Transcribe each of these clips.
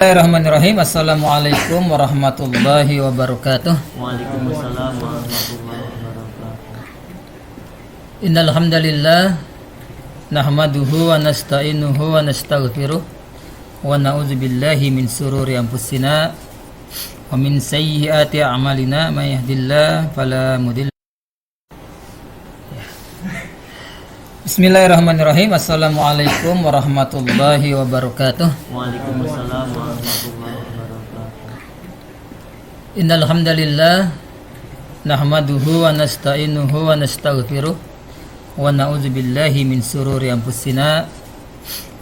Bismillahirrahmanirrahim. Assalamualaikum warahmatullahi wabarakatuh. Waalaikumsalam warahmatullahi wabarakatuh. Innal hamdalillah nahmaduhu wa nasta'inuhu wa nastaghfiruh wa na'udzu billahi min sururi anfusina wa min sayyiati a'malina may yahdihillahu fala mudilla. Bismillahirrahmanirrahim. Assalamualaikum warahmatullahi wabarakatuh. Waalaikumsalam warahmatullahi wabarakatuh. Innal hamdalillah nahmaduhu wa nasta'inuhu wa nastaghfiruh wa na'udzu billahi min sururi anfusina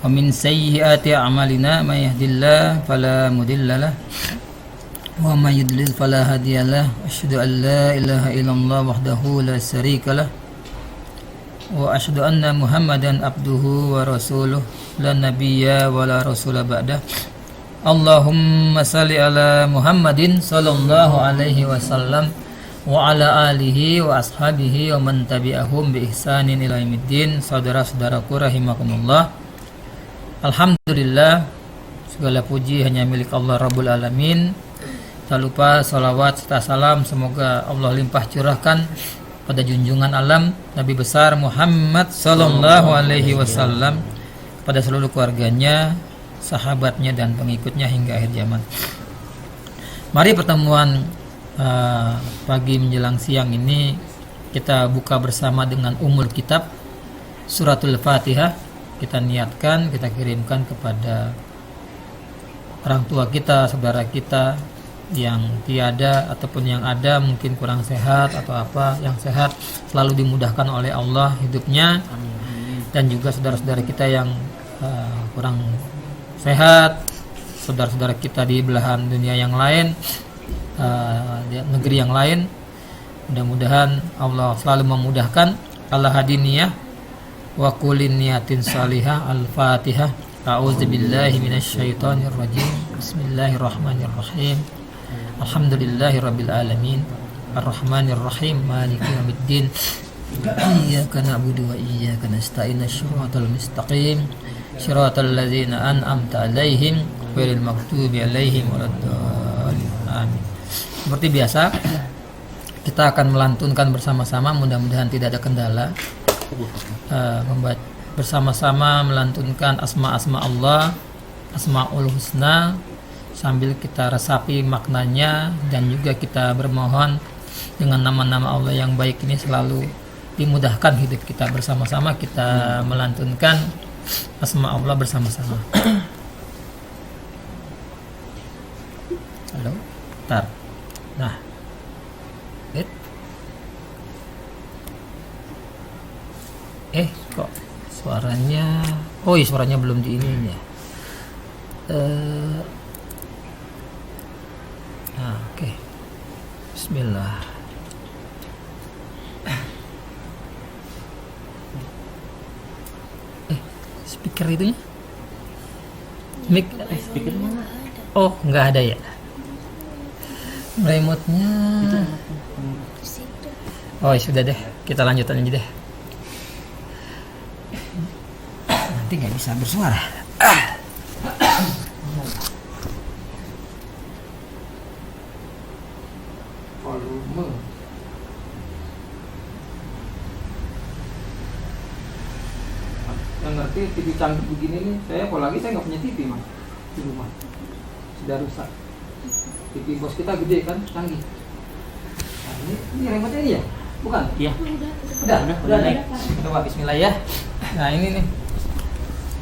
wa min sayyiati a'malina may yahdihillahu fala mudhillalah wa may yudlil fala hadiyalah. Asyhadu an la ilaha illallah wahdahu la syarikalah wa asyhadu anna Muhammadan abduhu wa rasuluh la nabiyya wa la rasula ba'dah. Allahumma salli ala Muhammadin sallallahu alaihi wasallam wa ala alihi wa ashabihi wa man tabi'ahum bi ihsanin ila yaumiddin. Saudara-saudaraku rahimakumullah, alhamdulillah, segala puji hanya milik Allah Rabbul Alamin. Tak lupa salawat serta salam semoga Allah limpah curahkan pada junjungan alam Nabi besar Muhammad sallallahu alaihi wasallam, pada seluruh keluarganya, sahabatnya dan pengikutnya hingga akhir zaman. Mari pertemuan pagi menjelang siang ini kita buka bersama dengan Ummul Kitab Suratul Fatihah. Kita niatkan, kita kirimkan kepada orang tua kita, saudara kita yang tiada ataupun yang ada, mungkin kurang sehat atau apa, yang sehat selalu dimudahkan oleh Allah hidupnya. Dan juga saudara-saudara kita yang kurang sehat, saudara-saudara kita di belahan dunia yang lain, di negeri yang lain, mudah-mudahan Allah selalu memudahkan. Allah hadiniyah wa kulin niyatin salihah. Al-Fatihah. A'udzubillahi minasyaitonir rajim. Bismillahirrahmanirrahim. Alhamdulillahirabbil alamin. Arrahmanir rahim. Maliki yaumiddin. Iyyaka na'budu wa iyyaka nasta'in. Shiratal mustaqim. Shiratal ladzina an'amta 'alaihim ghairil maghdubi alaihim waladdallin. Amin. Seperti biasa, kita akan melantunkan bersama-sama, mudah-mudahan tidak ada kendala. Bersama-sama melantunkan asma-asma Allah, Asmaul Husna, sambil kita resapi maknanya dan juga kita bermohon dengan nama-nama Allah yang baik ini selalu dimudahkan hidup kita. Bersama-sama kita melantunkan asma Allah bersama-sama. Halo, tar. Nah, kok suaranya? Oh, iya, suaranya belum di ini ya. Oke. Bismillah. Speaker itunya? Mic? Speakernya Oh, nggak ada ya. Remote-nya. Oh, sudah deh. Kita lanjutin aja deh. Nanti nggak bisa bersuara. Volume. Yang ngerti TV canggih begini nih, apalagi saya nggak punya TV mas di rumah, sudah rusak. TV bos kita gede kan, canggih. Nah, ini remote-nya ini ya? Bukan? Iya. Udah naik. Coba Bismillah ya. Nah ini nih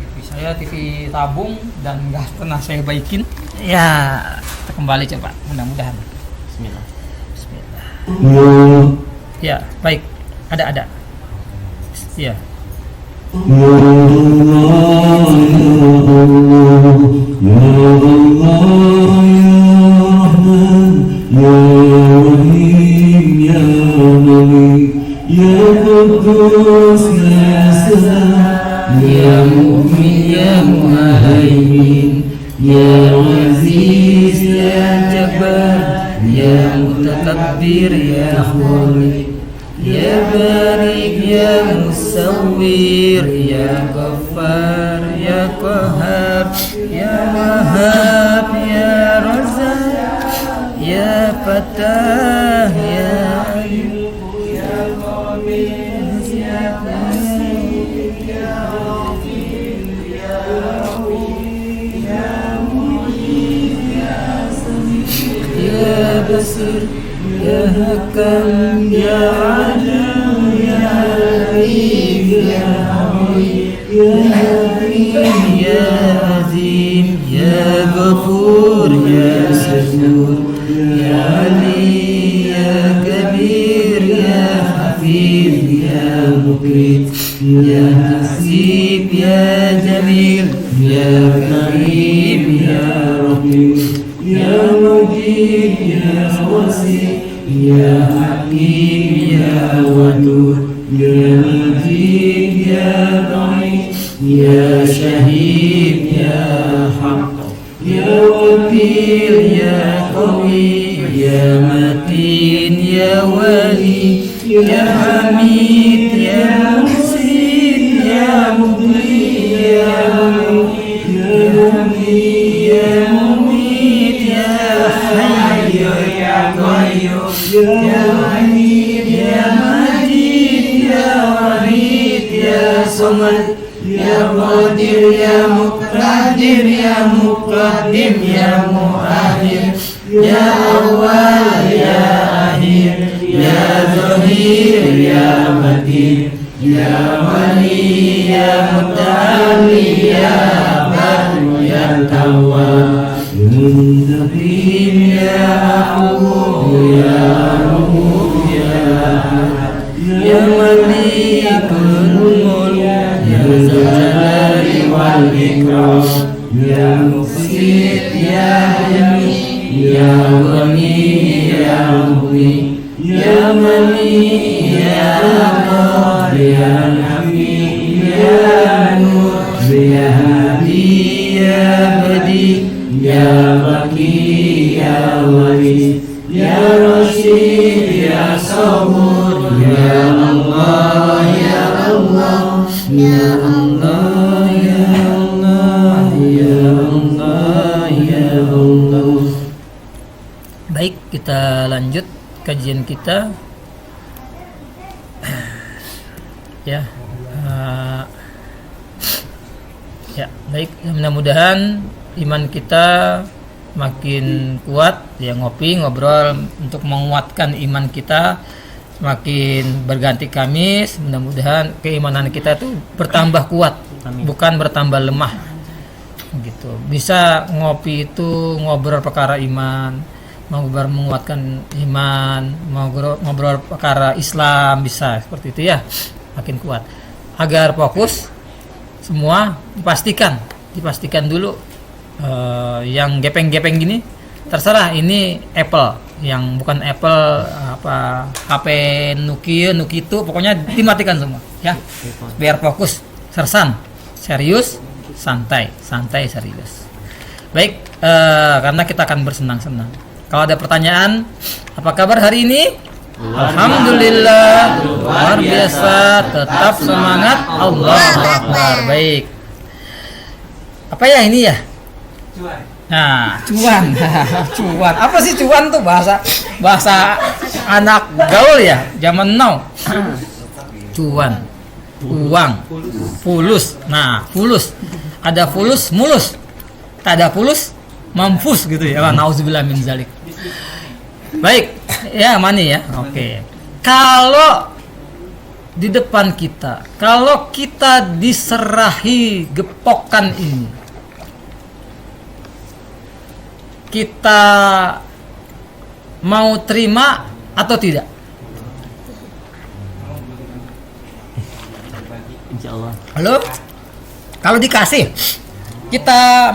TV saya, TV tabung dan nggak pernah saya baikin. Ya, kita kembali coba, mudah-mudahan. Bismillah. Ya, baik. Ada. Ya. Ya Mu'min ya Muhaimin ya Aziz ya Jabbar ya Mutakabbir ya Khaliq ya Barik ya Musawwir ya Ghaffar ya ya Qahhar, ya Wahhab, ya Razzaq, ya Fattah, ya Alim, ya Qabil, ya Qasim, ya Ghafir, ya Rahim, ya Mu'in, ya Sami, ya Basir, ya Hakam, ya Adil, ya Hakim, ya Hamid, ya Hakim, ya Azim, ya Ghafur, ya Shakur, ya Ali, ya Kabir, ya Hafiz, ya Muqit, ya Hasib, ya Jamil, ya Karim, ya Rahim, ya Mujib, ya Wasi, ya Hakim, ya Wadud, ya Majid, ya Dhaif, ya Syahid, ya Haq, ya Wakil, ya Qawi, ya Matin, ya Wali, ya Hamid, ya Muhsin, ya Mubli, ya Mu'min, ya Hamid, ya Mumit, ya Hayy, ya Qayyum, ya Hamid, ya Majid, ya Wahid, ya Samad, ya Qadir, ya Muqtadir, ya Muqaddim, ya Muakhir, ya Awwal, ya Akhir, ya Zahir, ya Batin, ya Wali, ya Muta'alli, ya Bar, ya Tawwab, ya Muntaqim, ya Aqub, ya Rahuf, ya Ahad, ya Malikul Mulk, ya Dzaljalali wal Ikram, ya Muqsit, ya Jamil, ya Ghani, ya Mughni, ya Mani, ya Qahhar, ya Hamid, ya Nur, ya Hadi, ya Badi, ya Baqi, ya Waris, ya Rashid, ya Sabur, ya Allah, ya Allah, ya Allah, ya Allah, ya Allah, ya Allah. Baik, kita lanjut kajian kita. Ya, ya baik. Mudah-mudahan iman kita makin kuat. Ya, ngopi ngobrol untuk menguatkan iman kita. Semakin berganti Kamis, mudah-mudahan keimanan kita itu bertambah kuat, bukan bertambah lemah. Gitu. Bisa ngopi itu ngobrol perkara iman, ngobrol menguatkan iman, ngobrol perkara Islam, bisa seperti itu ya, makin kuat. Agar fokus semua dipastikan dulu. Yang gepeng-gepeng gini terserah, ini Apple, yang bukan Apple apa HP Nokia itu pokoknya dimatikan semua ya, biar fokus, sersan, serius, santai serius. Baik, karena kita akan bersenang-senang. Kalau ada pertanyaan, apa kabar hari ini? Alhamdulillah, luar biasa, tetap semangat, Allahu Akbar. Baik, apa ya ini ya? Nah, cuan. Cuan. Apa sih cuan tuh, bahasa anak gaul ya, zaman now. Cuan. Uang. Fulus. Nah, fulus. Ada fulus, mulus. Tak ada fulus, mampus gitu ya. Nauzubillah min zalik. Baik, ya mani ya. Oke. Kalau di depan kita, kalau kita diserahi gepokan ini, kita mau terima atau tidak? Insyaallah. Halo? Kalau dikasih, kita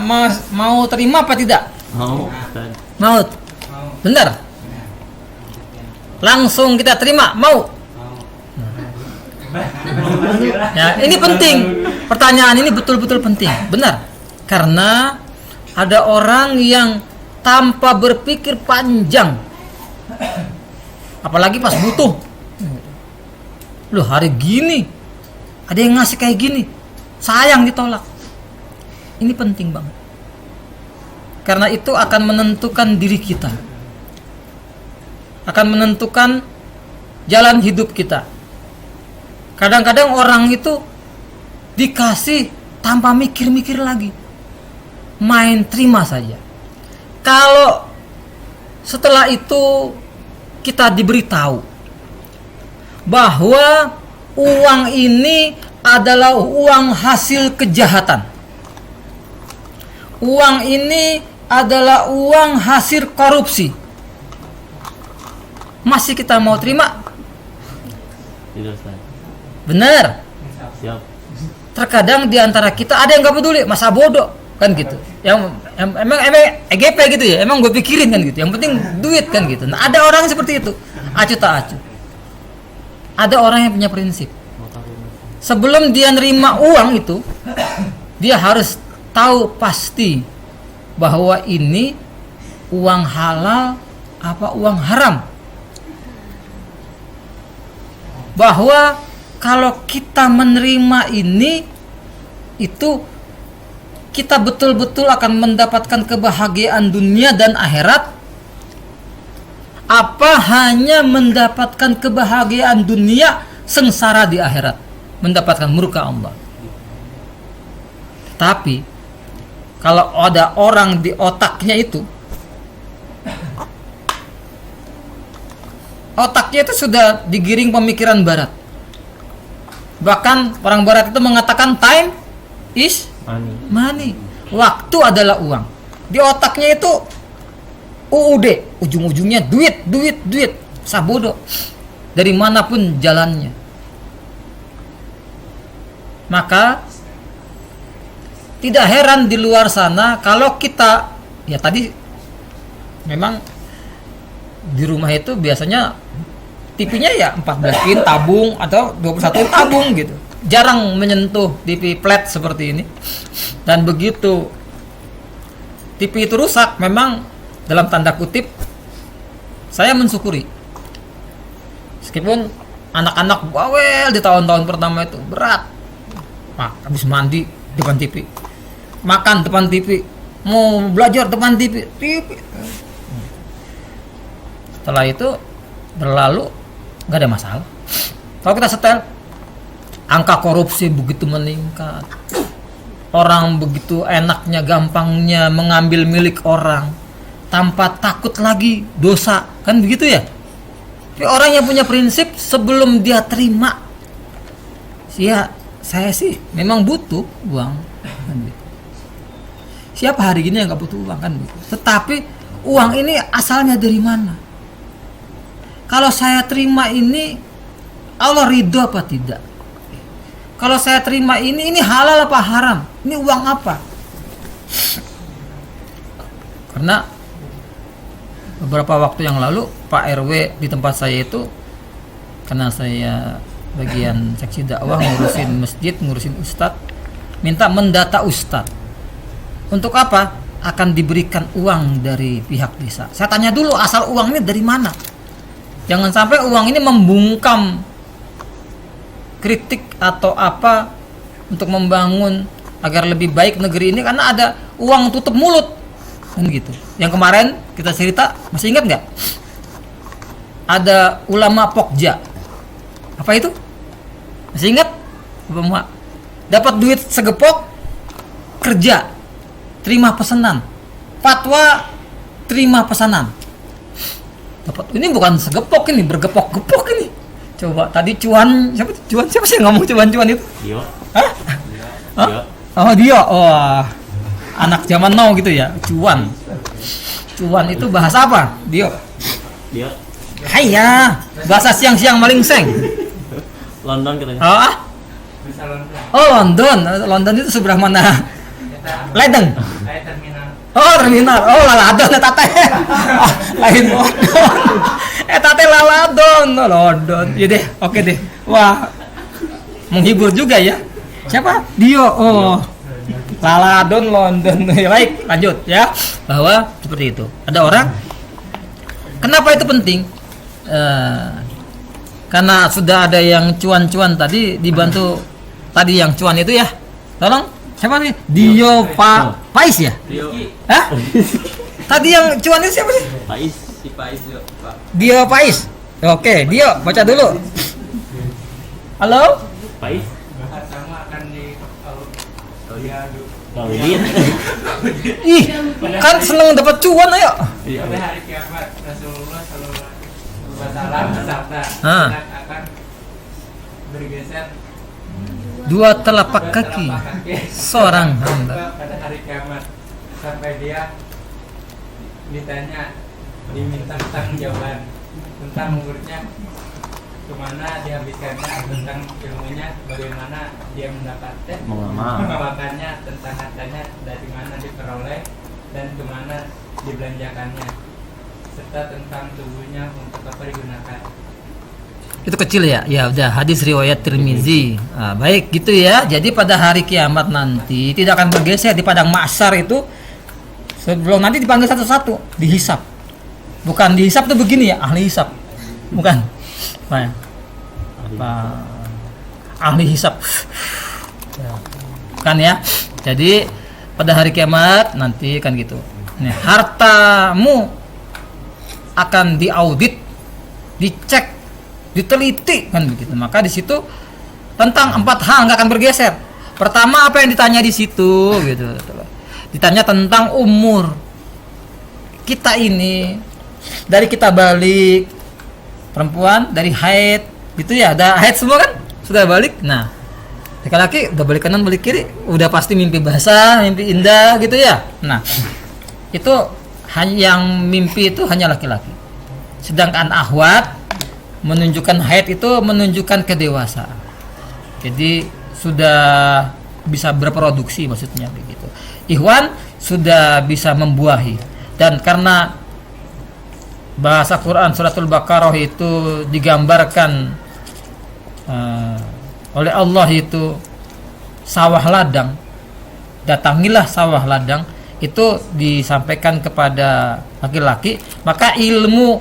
mau terima apa tidak? Mau. Benar? Langsung kita terima, mau? Ya, ini penting. Pertanyaan ini betul-betul penting. Benar. Karena ada orang yang tanpa berpikir panjang, apalagi pas butuh. Loh, hari gini ada yang ngasih kayak gini, sayang ditolak. Ini penting banget. Karena itu akan menentukan diri kita. Akan menentukan jalan hidup kita. Kadang-kadang orang itu dikasih tanpa mikir-mikir lagi. Main terima saja. Kalau setelah itu kita diberitahu bahwa uang ini adalah uang hasil kejahatan. Uang ini adalah uang hasil korupsi. Masih kita mau terima? Tidak, Ustaz. Benar. Siap. Terkadang di antara kita ada yang gak peduli, masa bodoh kan gitu. Yang emang EGP gitu ya. Emang gue pikirin kan gitu. Yang penting duit kan gitu. Nah, ada orang seperti itu. Acuh tak acuh. Ada orang yang punya prinsip. Sebelum dia nerima uang itu, dia harus tahu pasti bahwa ini uang halal apa uang haram. Bahwa kalau kita menerima ini, itu kita betul-betul akan mendapatkan kebahagiaan dunia dan akhirat, apa hanya mendapatkan kebahagiaan dunia, sengsara di akhirat, mendapatkan murka Allah. Tapi kalau ada orang di otaknya itu sudah digiring pemikiran barat. Bahkan orang barat itu mengatakan time is money. Waktu adalah uang. Di otaknya itu UUD, ujung-ujungnya duit. Sabodo. Dari manapun jalannya. Maka tidak heran di luar sana kalau kita, ya tadi memang di rumah itu biasanya TV-nya ya 14 in tabung atau 21 in tabung gitu. Jarang menyentuh TV flat seperti ini. Dan begitu TV itu rusak, memang dalam tanda kutip saya mensyukuri. Meskipun anak-anak bawel di tahun-tahun pertama itu berat. Habis mandi depan TV, makan depan TV, mau belajar depan TV. Setelah itu berlalu, nggak ada masalah. Kalau kita setel, angka korupsi begitu meningkat, orang begitu enaknya, gampangnya mengambil milik orang tanpa takut lagi dosa, kan begitu ya? Tapi orang yang punya prinsip, sebelum dia terima, ya saya sih memang butuh uang, kan gitu. Siapa hari ini yang nggak butuh uang, kan gitu. Tetapi uang ini asalnya dari mana? Kalau saya terima ini, Allah ridho apa tidak? Kalau saya terima ini halal apa haram? Ini uang apa? Karena beberapa waktu yang lalu Pak RW di tempat saya itu, karena saya bagian seksi dakwah, ngurusin masjid, ngurusin ustadz, minta mendata ustadz. Untuk apa? Akan diberikan uang dari pihak desa. Saya tanya dulu asal uangnya dari mana. Jangan sampai uang ini membungkam kritik atau apa untuk membangun agar lebih baik negeri ini, karena ada uang tutup mulut kan gitu. Yang kemarin kita cerita, masih ingat nggak? Ada ulama Pokja, apa itu? Masih ingat? Dapat duit segepok, kerja, terima pesanan, fatwa, terima pesanan. Dapat ini bukan segepok, ini bergepok-gepok ini. Coba tadi cuan siapa sih yang ngomong cuan itu? Dio. Hah? Dio. Oh Dio. Oh, anak zaman now gitu ya. Cuan itu bahasa apa? Dio. Haiya, bahasa siang-siang malingseng. London katanya. Oh London itu sebelah mana? Ledeng. Oh terminal. Oh laladon tate. Lain London. Tate laladon. London. Ya deh, oke deh. Wah, menghibur juga ya. Siapa? Dio. Oh, laladon London. Baik, lanjut ya. Bahwa seperti itu. Ada orang. Kenapa itu penting? Karena sudah ada yang cuan-cuan tadi, dibantu tadi yang cuan itu ya. Tolong Siapa nih? Dio Pais ya? Dio. Hah? Tadi yang cuan itu siapa sih? Pais. Si Pais juga, Pak. Dio Pais. Oke, Dio baca dulu. Halo? Pais. Sama akan di Kawin. Ih, kan seneng dapat cuan ayo. Iya. pada hari kiamat Rasulullah Sallallahu Alaihi Wasallam bersabda Ah. akan bergeser Dua telapak kaki seorang hamba. pada hari kiamat sampai dia ditanya diminta jawaban tentang umurnya kemana dihabiskannya, tentang ilmunya bagaimana dia mendapatkan, mengamalkannya, tentang hartanya dari mana diperoleh dan kemana dibelanjakannya, serta tentang tubuhnya untuk apa digunakan. Itu kecil ya? Ya udah, hadis riwayat Tirmizi. Nah, baik gitu ya. Jadi pada hari kiamat nanti tidak akan bergeser di padang mahsyar itu sebelum nanti dipanggil satu-satu, dihisap. Bukan dihisap tuh begini ya, ahli hisap. Bukan. Apa ya? Apa? Ahli hisap. Kan ya. Jadi pada hari kiamat nanti kan gitu. Nih, hartamu akan diaudit, dicek, diteliti kan begitu. Maka di situ tentang 4 hal nggak akan bergeser. Pertama apa yang ditanya di situ gitu. Ditanya tentang umur kita ini dari kita balik perempuan dari haid gitu ya, ada haid semua kan sudah balik. Nah laki-laki udah balik kanan balik kiri udah pasti mimpi basah mimpi indah gitu ya. Nah itu yang mimpi itu hanya laki-laki, sedangkan ahwat menunjukkan haid itu menunjukkan kedewasaan, jadi sudah bisa berproduksi maksudnya begitu. Ikhwan sudah bisa membuahi, dan karena bahasa Quran suratul Baqarah itu digambarkan oleh Allah itu sawah ladang, datangilah sawah ladang, itu disampaikan kepada laki-laki, maka ilmu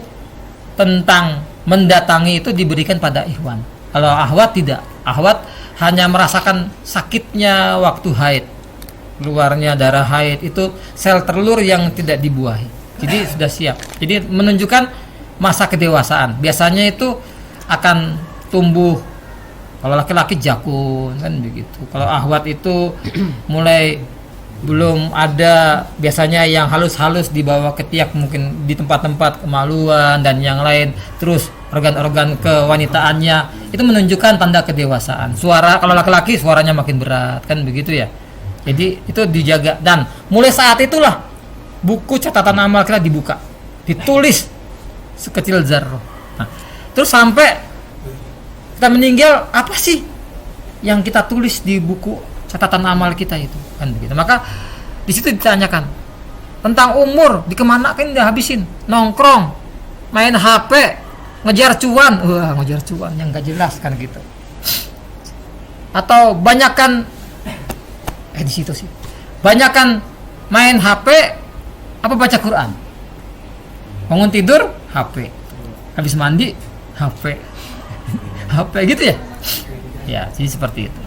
tentang mendatangi itu diberikan pada ikhwan. Kalau ahwat tidak, ahwat hanya merasakan sakitnya waktu haid, keluarnya darah haid, itu sel telur yang tidak dibuahi, jadi sudah siap. Jadi menunjukkan masa kedewasaan. Biasanya itu akan tumbuh, kalau laki-laki jakun kan begitu. Kalau ahwat itu mulai belum ada, biasanya yang halus-halus dibawa ketiak mungkin di tempat-tempat kemaluan dan yang lain, terus organ-organ kewanitaannya itu menunjukkan tanda kedewasaan. Suara kalau laki-laki suaranya makin berat kan begitu ya. Jadi itu dijaga, dan mulai saat itulah buku catatan amal kita dibuka, ditulis sekecil zarrah. Nah, terus sampai kita meninggal, apa sih yang kita tulis di buku catatan amal kita itu kan begitu. Maka di situ ditanyakan tentang umur, dikemanakan, dihabisin nongkrong, main HP, ngejar cuan. Wah, ngejar cuan yang gak jelas kan gitu. Atau banyakan di situ sih, banyakan main HP apa baca Quran. Bangun tidur HP, habis mandi HP, HP gitu ya. Ya, jadi seperti itu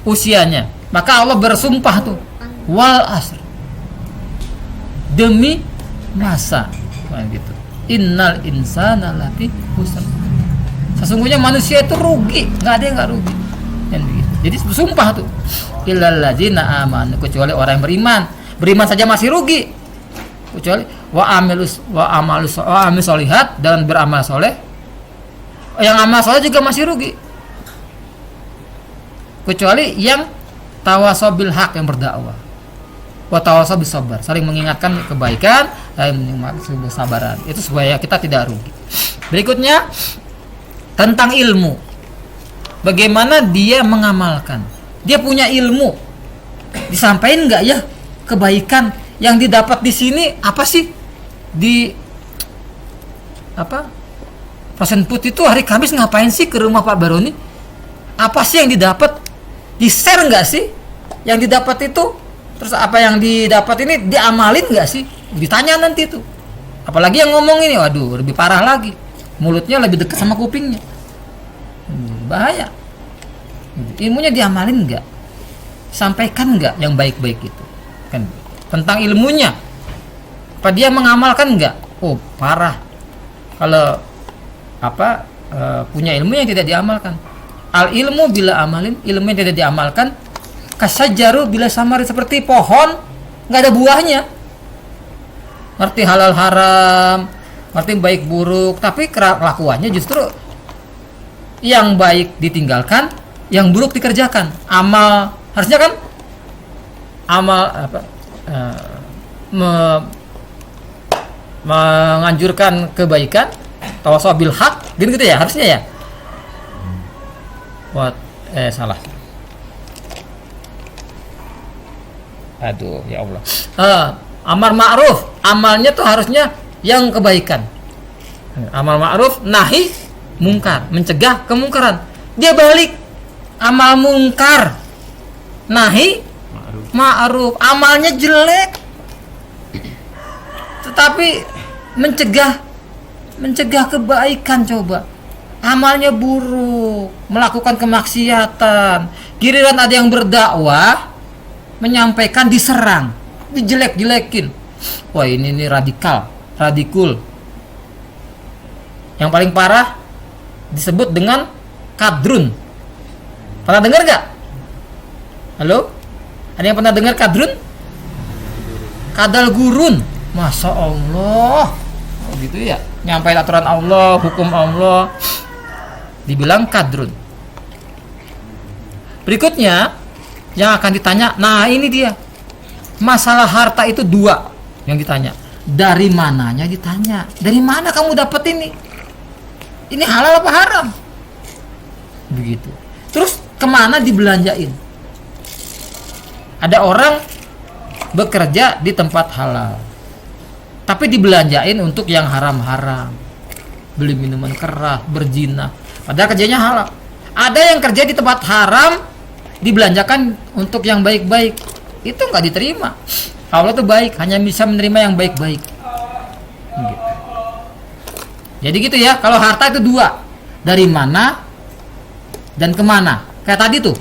usianya. Maka Allah bersumpah tuh, wal asr, demi masa kan gitu. Innal insana lafi khusr. Sesungguhnya manusia itu rugi, nggak ada yang nggak rugi kan begitu. Jadi bersumpah tuh, illal ladzina amanu, kecuali orang yang beriman. Beriman saja masih rugi, kecuali wa amilus solihat, dan beramal soleh. Yang amal soleh juga masih rugi, kecuali yang tawasau bil haq, yang berdakwah, wa tawasau bis sabar, saling mengingatkan kebaikan, saling mengingatkan kesabaran, itu supaya kita tidak rugi. Berikutnya tentang ilmu, bagaimana dia mengamalkan. Dia punya ilmu, disampaikan nggak ya kebaikan yang didapat di sini? Apa sih di apa Pasien Put itu hari Kamis ngapain sih ke rumah Pak Baroni? Apa sih yang didapat? Di-share nggak sih yang didapat itu? Terus apa yang didapat ini diamalin nggak sih? Ditanya nanti tuh. Apalagi yang ngomong ini, waduh, lebih parah lagi. Mulutnya lebih dekat sama kupingnya. Bahaya. Ilmunya diamalin nggak? sampaikan nggak yang baik-baik itu kan, tentang ilmunya apa dia mengamalkan nggak? Oh parah kalau punya ilmu yang tidak diamalkan. Al ilmu bila amalin, ilmu yang tidak diamalkan kasajaru bila samari, seperti pohon nggak ada buahnya. Ngerti halal haram, ngerti baik buruk, tapi kelakuannya justru yang baik ditinggalkan, yang buruk dikerjakan. Amal harusnya kan menganjurkan kebaikan, tawasau bil haq, gitu ya harusnya ya. Salah. Aduh ya Allah. Amar ma'ruf, amalnya tuh harusnya yang kebaikan. Amal ma'ruf, nahi mungkar, mencegah kemungkaran. Dia balik amal mungkar, nahi ma'ruf, amalnya jelek tetapi mencegah kebaikan. Coba amalnya buruk, melakukan kemaksiatan, giliran ada yang berdakwah menyampaikan diserang, dijelek-jelekin. Wah ini radikul. Yang paling parah disebut dengan kadrun. Pernah dengar gak? Halo? Ada yang pernah dengar kadrun? Kadal gurun. Masya Allah. Oh gitu ya. Nyampai aturan Allah, hukum Allah, dibilang kadrun. Berikutnya yang akan ditanya, nah ini dia. Masalah harta itu dua yang ditanya. Dari mananya ditanya? Dari mana kamu dapat ini? Ini halal apa haram? Begitu. Terus kemana dibelanjain? Ada orang bekerja di tempat halal, tapi dibelanjain untuk yang haram-haram, beli minuman keras, berzina, padahal kerjanya halal. Ada yang kerja di tempat haram, dibelanjakan untuk yang baik-baik, itu nggak diterima. Allah tuh baik, hanya bisa menerima yang baik-baik. Gitu. Jadi gitu ya, kalau harta itu dua, dari mana dan kemana. Kayak tadi tuh,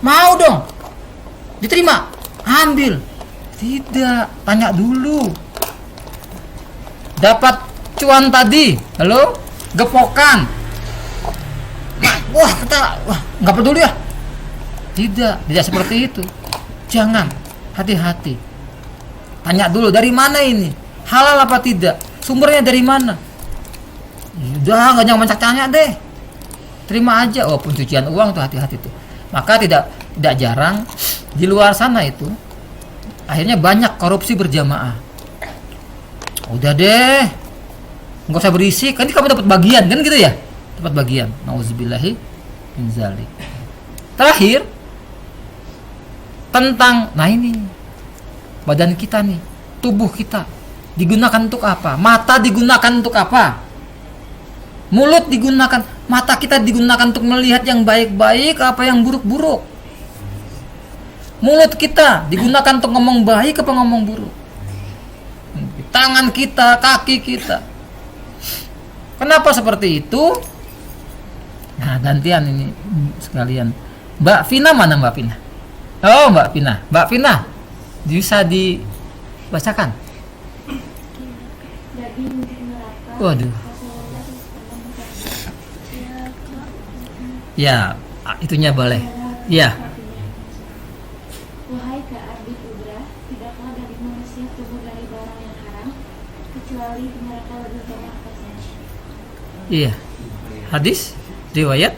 mau dong diterima, ambil. Tidak, tanya dulu. Dapat cuan tadi, halo, gepokan. Wah, nggak peduli ya. Tidak seperti itu. Jangan, hati-hati. Tanya dulu, dari mana ini? Halal apa tidak? Sumbernya dari mana? Udah, nggak jangan tanya deh. Terima aja. Oh, pencucian uang tuh hati-hati tuh. Maka tidak jarang di luar sana itu akhirnya banyak korupsi berjamaah. Udah deh, nggak usah berisik, nanti kamu dapat bagian kan gitu ya, dapat bagian. Nauzubillahi min dzalik. Terakhir tentang, nah ini badan kita nih, tubuh kita digunakan untuk apa? Mata digunakan untuk apa? Mulut digunakan, mata kita digunakan untuk melihat yang baik-baik apa yang buruk-buruk. Mulut kita digunakan untuk ngomong baik apa ngomong buruk. Tangan kita, kaki kita. Kenapa seperti itu? Nah, gantian ini sekalian. Mbak Vina mana Mbak Vina? Oh, Mbak Vina bisa dibacakan? Waduh. Ya, itunya boleh. Ya. Wahai keabdi Udra, tidaklah dari manusia tumbuh dari barang yang haram kecuali di neraka lebih banyak kasnya. Iya. Hadis riwayat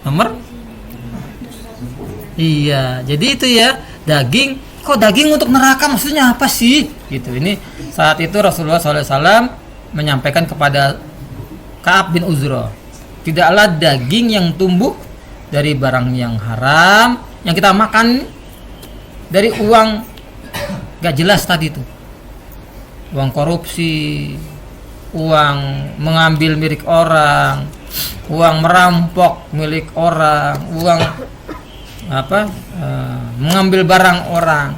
nomor. Iya, jadi itu ya, daging. Kok daging untuk neraka, maksudnya apa sih? Gitu. Ini saat itu Rasulullah SAW menyampaikan kepada Ka'ab bin Uzra, tidaklah daging yang tumbuh dari barang yang haram, yang kita makan dari uang gak jelas tadi itu, uang korupsi, uang mengambil milik orang, uang merampok milik orang, uang mengambil barang orang,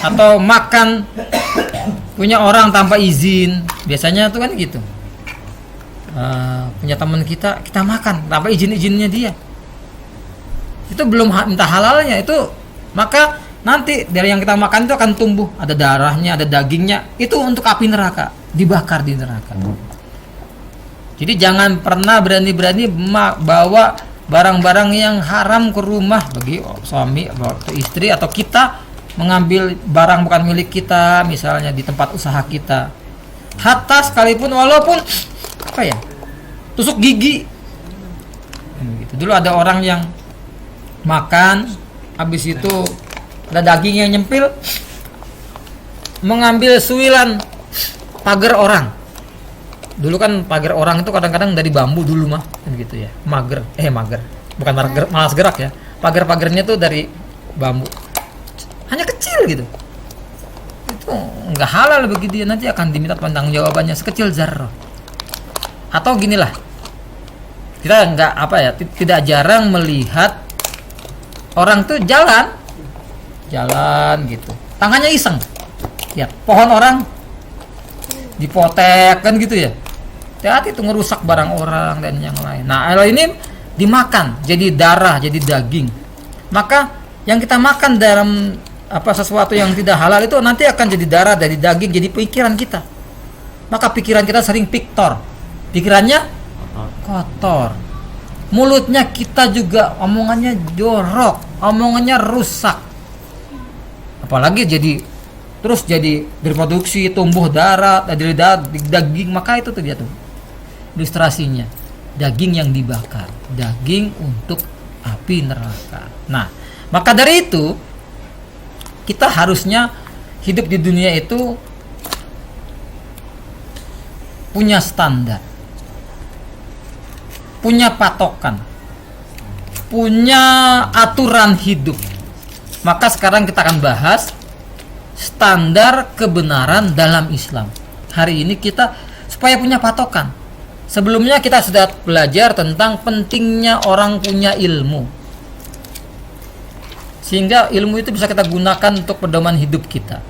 atau makan punya orang tanpa izin. Biasanya tuh kan gitu, punya teman kita makan tanpa izinnya dia. Itu belum minta halalnya itu, maka nanti dari yang kita makan itu akan tumbuh, ada darahnya, ada dagingnya, itu untuk api neraka, dibakar di neraka. Jadi jangan pernah berani-berani bawa barang-barang yang haram ke rumah bagi suami atau istri, atau kita mengambil barang bukan milik kita, misalnya di tempat usaha kita. Hatta sekalipun walaupun apa ya, tusuk gigi. Gitu. Dulu ada orang yang makan, habis itu ada daging yang nyempil, mengambil suilan pagar orang. Dulu kan pagar orang itu kadang-kadang dari bambu dulu mah, kan gitu ya. Mager, bukan malas gerak ya. Pagar-pagarnya tuh dari bambu. Hanya kecil gitu. Itu nggak halal bagi dia, nanti akan diminta tanggung jawabannya sekecil zarrah. Atau ginilah, kita nggak tidak jarang melihat orang tuh jalan gitu, tangannya iseng, ya pohon orang dipotek kan gitu ya, hati-hati itu ngerusak barang orang dan yang lain. Nah kalau ini dimakan jadi darah, jadi daging, maka yang kita makan dalam sesuatu yang tidak halal itu nanti akan jadi darah, dari daging, jadi pikiran kita. Maka pikiran kita sering piktor, pikirannya kotor, mulutnya kita juga omongannya jorok, omongannya rusak, apalagi terus jadi berproduksi, tumbuh darah dari daging. Maka itu tuh dia tuh ilustrasinya, daging yang dibakar, daging untuk api neraka. Nah maka dari itu kita harusnya hidup di dunia itu punya standar, punya patokan, punya aturan hidup. Maka sekarang kita akan bahas standar kebenaran dalam Islam. Hari ini kita supaya punya patokan. Sebelumnya kita sudah belajar tentang pentingnya orang punya ilmu, sehingga ilmu itu bisa kita gunakan untuk pedoman hidup kita.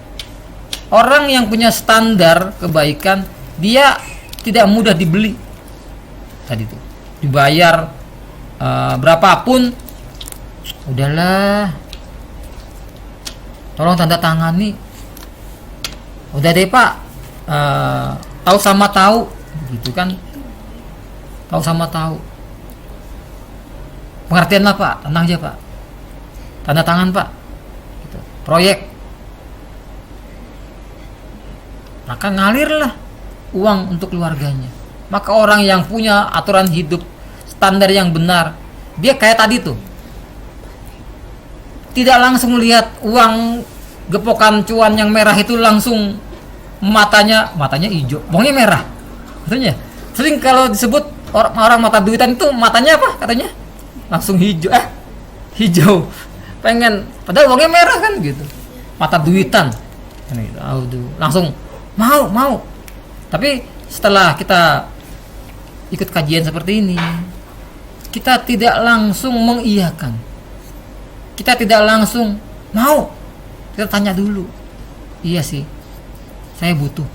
Orang yang punya standar kebaikan, dia tidak mudah dibeli. Tadi itu dibayar berapapun, udahlah, tolong tanda tangani, udah deh pak, tahu sama tahu, gitu kan, tahu sama tahu, pengertian lah pak, tenang aja pak, tanda tangan pak, gitu. Proyek, maka ngalirlah uang untuk keluarganya. Maka orang yang punya aturan hidup, standar yang benar, dia kayak tadi tuh, tidak langsung lihat uang gepokan cuan yang merah itu langsung matanya hijau, uangnya merah. Katanya sering kalau disebut orang mata duitan itu matanya apa katanya? Langsung hijau. Pengen, padahal uangnya merah kan gitu. Mata duitan. Kan gitu. Langsung mau. Tapi setelah kita ikut kajian seperti ini, kita tidak langsung mengiyakan, kita tidak langsung mau, kita tanya dulu, iya sih saya butuh,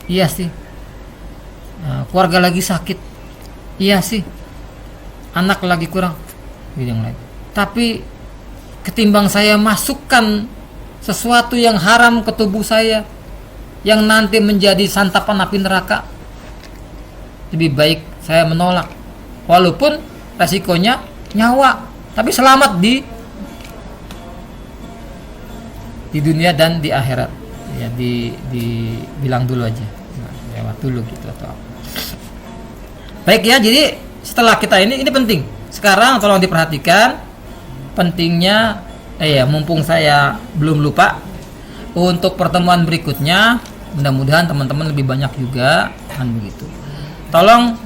iya sih keluarga lagi sakit, iya sih anak lagi kurang, yang lain. Tapi ketimbang saya masukkan sesuatu yang haram ke tubuh saya, yang nanti menjadi santapan api neraka, lebih baik saya menolak, walaupun resikonya nyawa, tapi selamat di dunia dan di akhirat. Ya dibilang dulu aja, lewat dulu gitu atau apa. Baik ya, jadi setelah kita ini penting. Sekarang tolong diperhatikan pentingnya, mumpung saya belum lupa, untuk pertemuan berikutnya mudah-mudahan teman-teman lebih banyak juga kan begitu. Tolong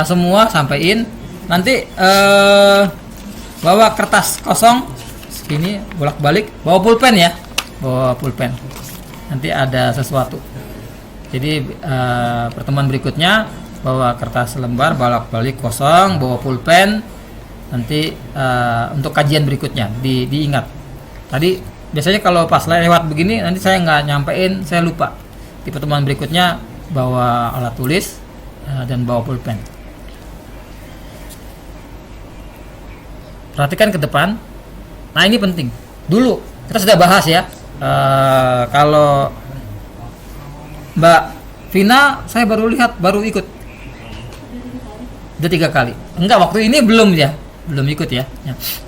semua sampaikan nanti, bawa kertas kosong ini bolak-balik, bawa pulpen ya, bawa pulpen, nanti ada sesuatu. Jadi pertemuan berikutnya bawa kertas lembar bolak-balik kosong, bawa pulpen, nanti untuk kajian berikutnya diingat. Tadi biasanya kalau pas lewat begini nanti saya nggak nyampein, saya lupa. Di pertemuan berikutnya bawa alat tulis dan bawa pulpen. Perhatikan ke depan. Nah ini penting. Dulu kita sudah bahas ya. Kalau Mbak Vina, saya baru lihat, baru ikut. Udah 3 kali. Enggak, waktu ini belum ya, belum ikut ya.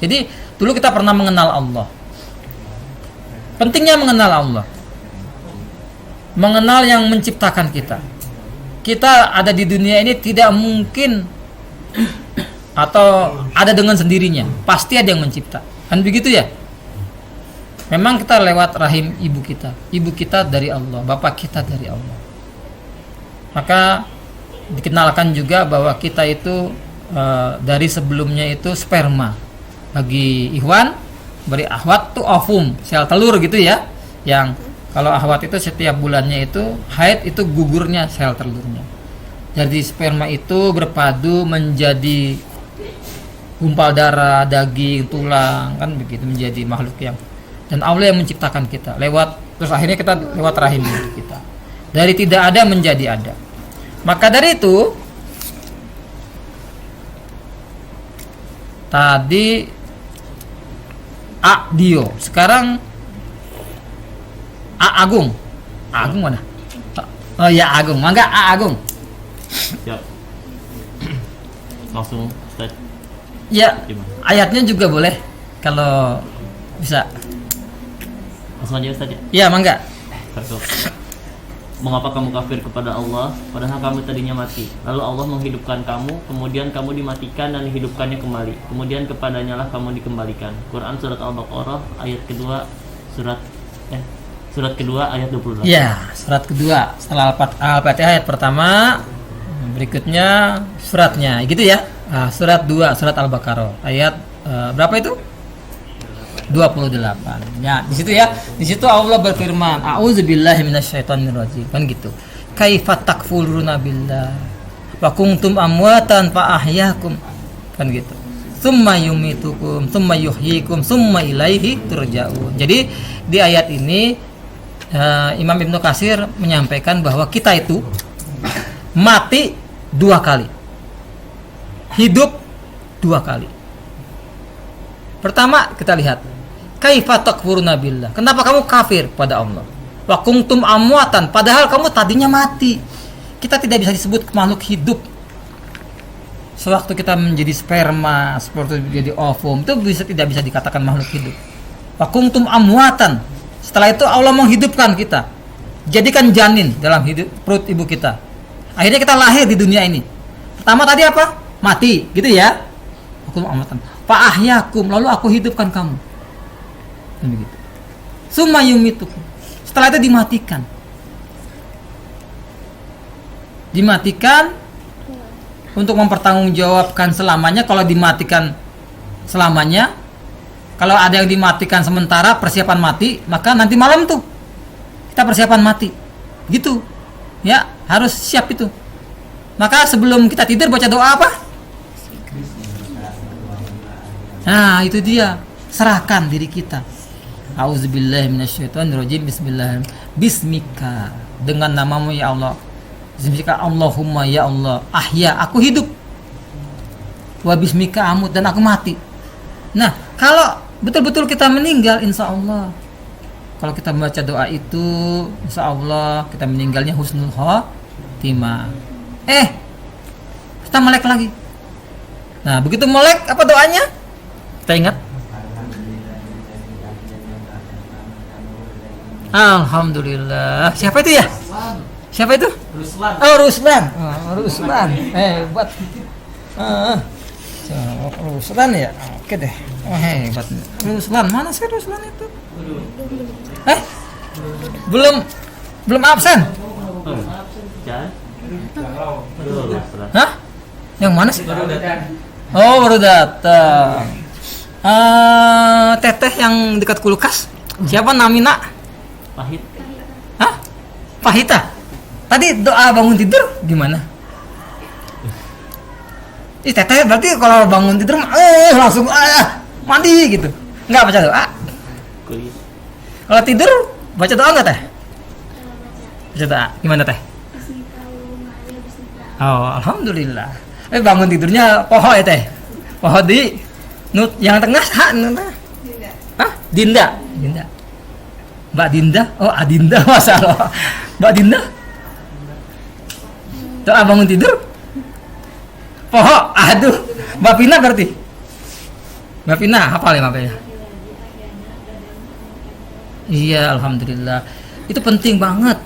Jadi dulu kita pernah mengenal Allah. Pentingnya mengenal Allah. Mengenal yang menciptakan kita. Kita ada di dunia ini tidak mungkin atau ada dengan sendirinya. Pasti ada yang mencipta. Kan begitu ya? Memang kita lewat rahim ibu kita. Ibu kita dari Allah, bapak kita dari Allah. Maka dikenalkan juga bahwa kita itu dari sebelumnya itu sperma. Bagi Ikhwan, beri ahwat tuh ovum, sel telur gitu ya. Yang kalau ahwat itu setiap bulannya itu haid, itu gugurnya sel telurnya. Jadi sperma itu berpadu menjadi gumpal darah, daging, tulang, kan begitu, menjadi makhluk yang, dan Allah yang menciptakan kita lewat, terus akhirnya kita lewat rahim ibu kita. Dari tidak ada menjadi ada. Maka dari itu tadi Dio, sekarang Agung. Agung mana? Oh ya Agung, mangga Agung. Siap. Langsung start. Ya, ayatnya juga boleh kalau bisa. Langsung aja Ustaz ya. Ya, mangga. Satu. Mengapa kamu kafir kepada Allah padahal kamu tadinya mati? Lalu Allah menghidupkan kamu, kemudian kamu dimatikan dan dihidupkannya kembali. Kemudian kepadanya lah kamu dikembalikan. Quran surat Al-Baqarah ayat kedua, surat kedua ayat 28. Ya, surat kedua setelah Al-Fatihah ayat pertama, berikutnya suratnya, gitu ya. Nah, surat 2 surat Al-Baqarah ayat berapa itu? 28. Ya, di situ ya. Di situ Allah berfirman, "A'udzubillahi minasyaitonirrajim." Kan gitu. Kaifa takfuruna billah wa kuntum amwatan fa ahyaakum. Kan gitu. Tsumma yumitukum, tsumma yuhyikum, tsumma ilaihi turja'un. Jadi di ayat ini Imam Ibnu Katsir menyampaikan bahwa kita itu mati 2 kali. Hidup 2 kali. Pertama kita lihat, kaifa takfuruna billah. Kenapa kamu kafir pada Allah? Wa kuntum amwatan, padahal kamu tadinya mati. Kita tidak bisa disebut makhluk hidup. Sewaktu kita menjadi sperma, seperti menjadi ovum, itu tidak bisa dikatakan makhluk hidup. Wa kuntum amwatan. Setelah itu Allah menghidupkan kita. Jadikan janin dalam perut ibu kita. Akhirnya kita lahir di dunia ini. Pertama tadi apa? Mati, gitu ya. Hukum amatan. Fa ahyakum, lalu aku hidupkan kamu. Begitu. Summa yumitukum. Setelah itu dimatikan. Dimatikan untuk mempertanggungjawabkan selamanya. Kalau dimatikan selamanya, kalau ada yang dimatikan sementara persiapan mati, maka nanti malam tuh kita persiapan mati. Gitu. Ya, harus siap itu. Maka sebelum kita tidur baca doa apa? Nah, itu dia. Serahkan diri kita. Auzubillahi minasyaitonirrajim. Bismillahirrahmanirrahim. Bismika, dengan namamu ya Allah. Bismika Allahumma ya Allah. Ahya, aku hidup. Wa bismika amut, dan aku mati. Nah, kalau betul-betul kita meninggal, insya Allah, kalau kita membaca doa itu, insya Allah kita meninggalnya husnul khotimah. Kita melek lagi. Nah, begitu melek, apa doanya? Kita ingat. Alhamdulillah. Siapa itu ya? Siapa itu? Ruslan. Oh, Ruslan. Ruslan. Hebat. Ruslan ya? Oke deh. Hebat. Ruslan, mana sih Ruslan itu? Belum absen. Hah? Yang mana sih? Oh, baru datang. Teteh yang dekat kulkas. Siapa Namina? Pahit. Hah? Pahita. Tadi doa bangun tidur gimana? Teteh berarti kalau bangun tidur langsung mandi gitu. Enggak baca doa. Kuliah. Kalau tidur baca doa enggak teh? Baca doa. Gimana teh? Oh, alhamdulillah. Bangun tidurnya poho ya teh. Poho di Nut yang tengah Hah? Dinda. Mbak Dinda. Oh, Adinda masalah. Mbak Dinda. Tuh bangun tidur. Pohok. Aduh. Mbak Pina berarti. Mbak Pina hafal ya Mbak Pina? Iya, alhamdulillah. Itu penting banget.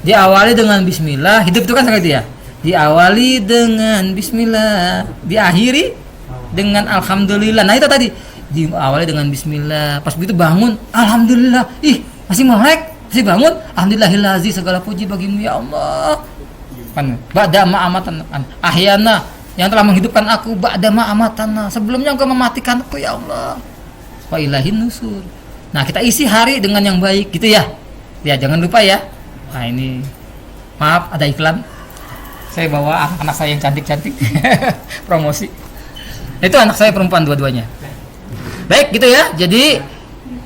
Diawali dengan bismillah. Hidup itu kan sangat ya. Diawali dengan bismillah, diakhiri dengan alhamdulillah. Nah, itu tadi. Diawali dengan bismillah. Pas begitu bangun, alhamdulillah. Ih, masih melek, masih bangun. Alhamdulillahillazi, segala puji bagimu ya Allah. Kan ba'da ma amatan ahyana, yang telah menghidupkan aku ba'da ma amatana, sebelumnya engkau mematikan aku ya Allah. Wa ilahin nusur. Nah, kita isi hari dengan yang baik gitu ya. Ya, jangan lupa ya. Nah, ini maaf ada iklan. Saya bawa anak saya yang cantik-cantik. Promosi. Itu anak saya perempuan dua-duanya. Baik gitu ya. Jadi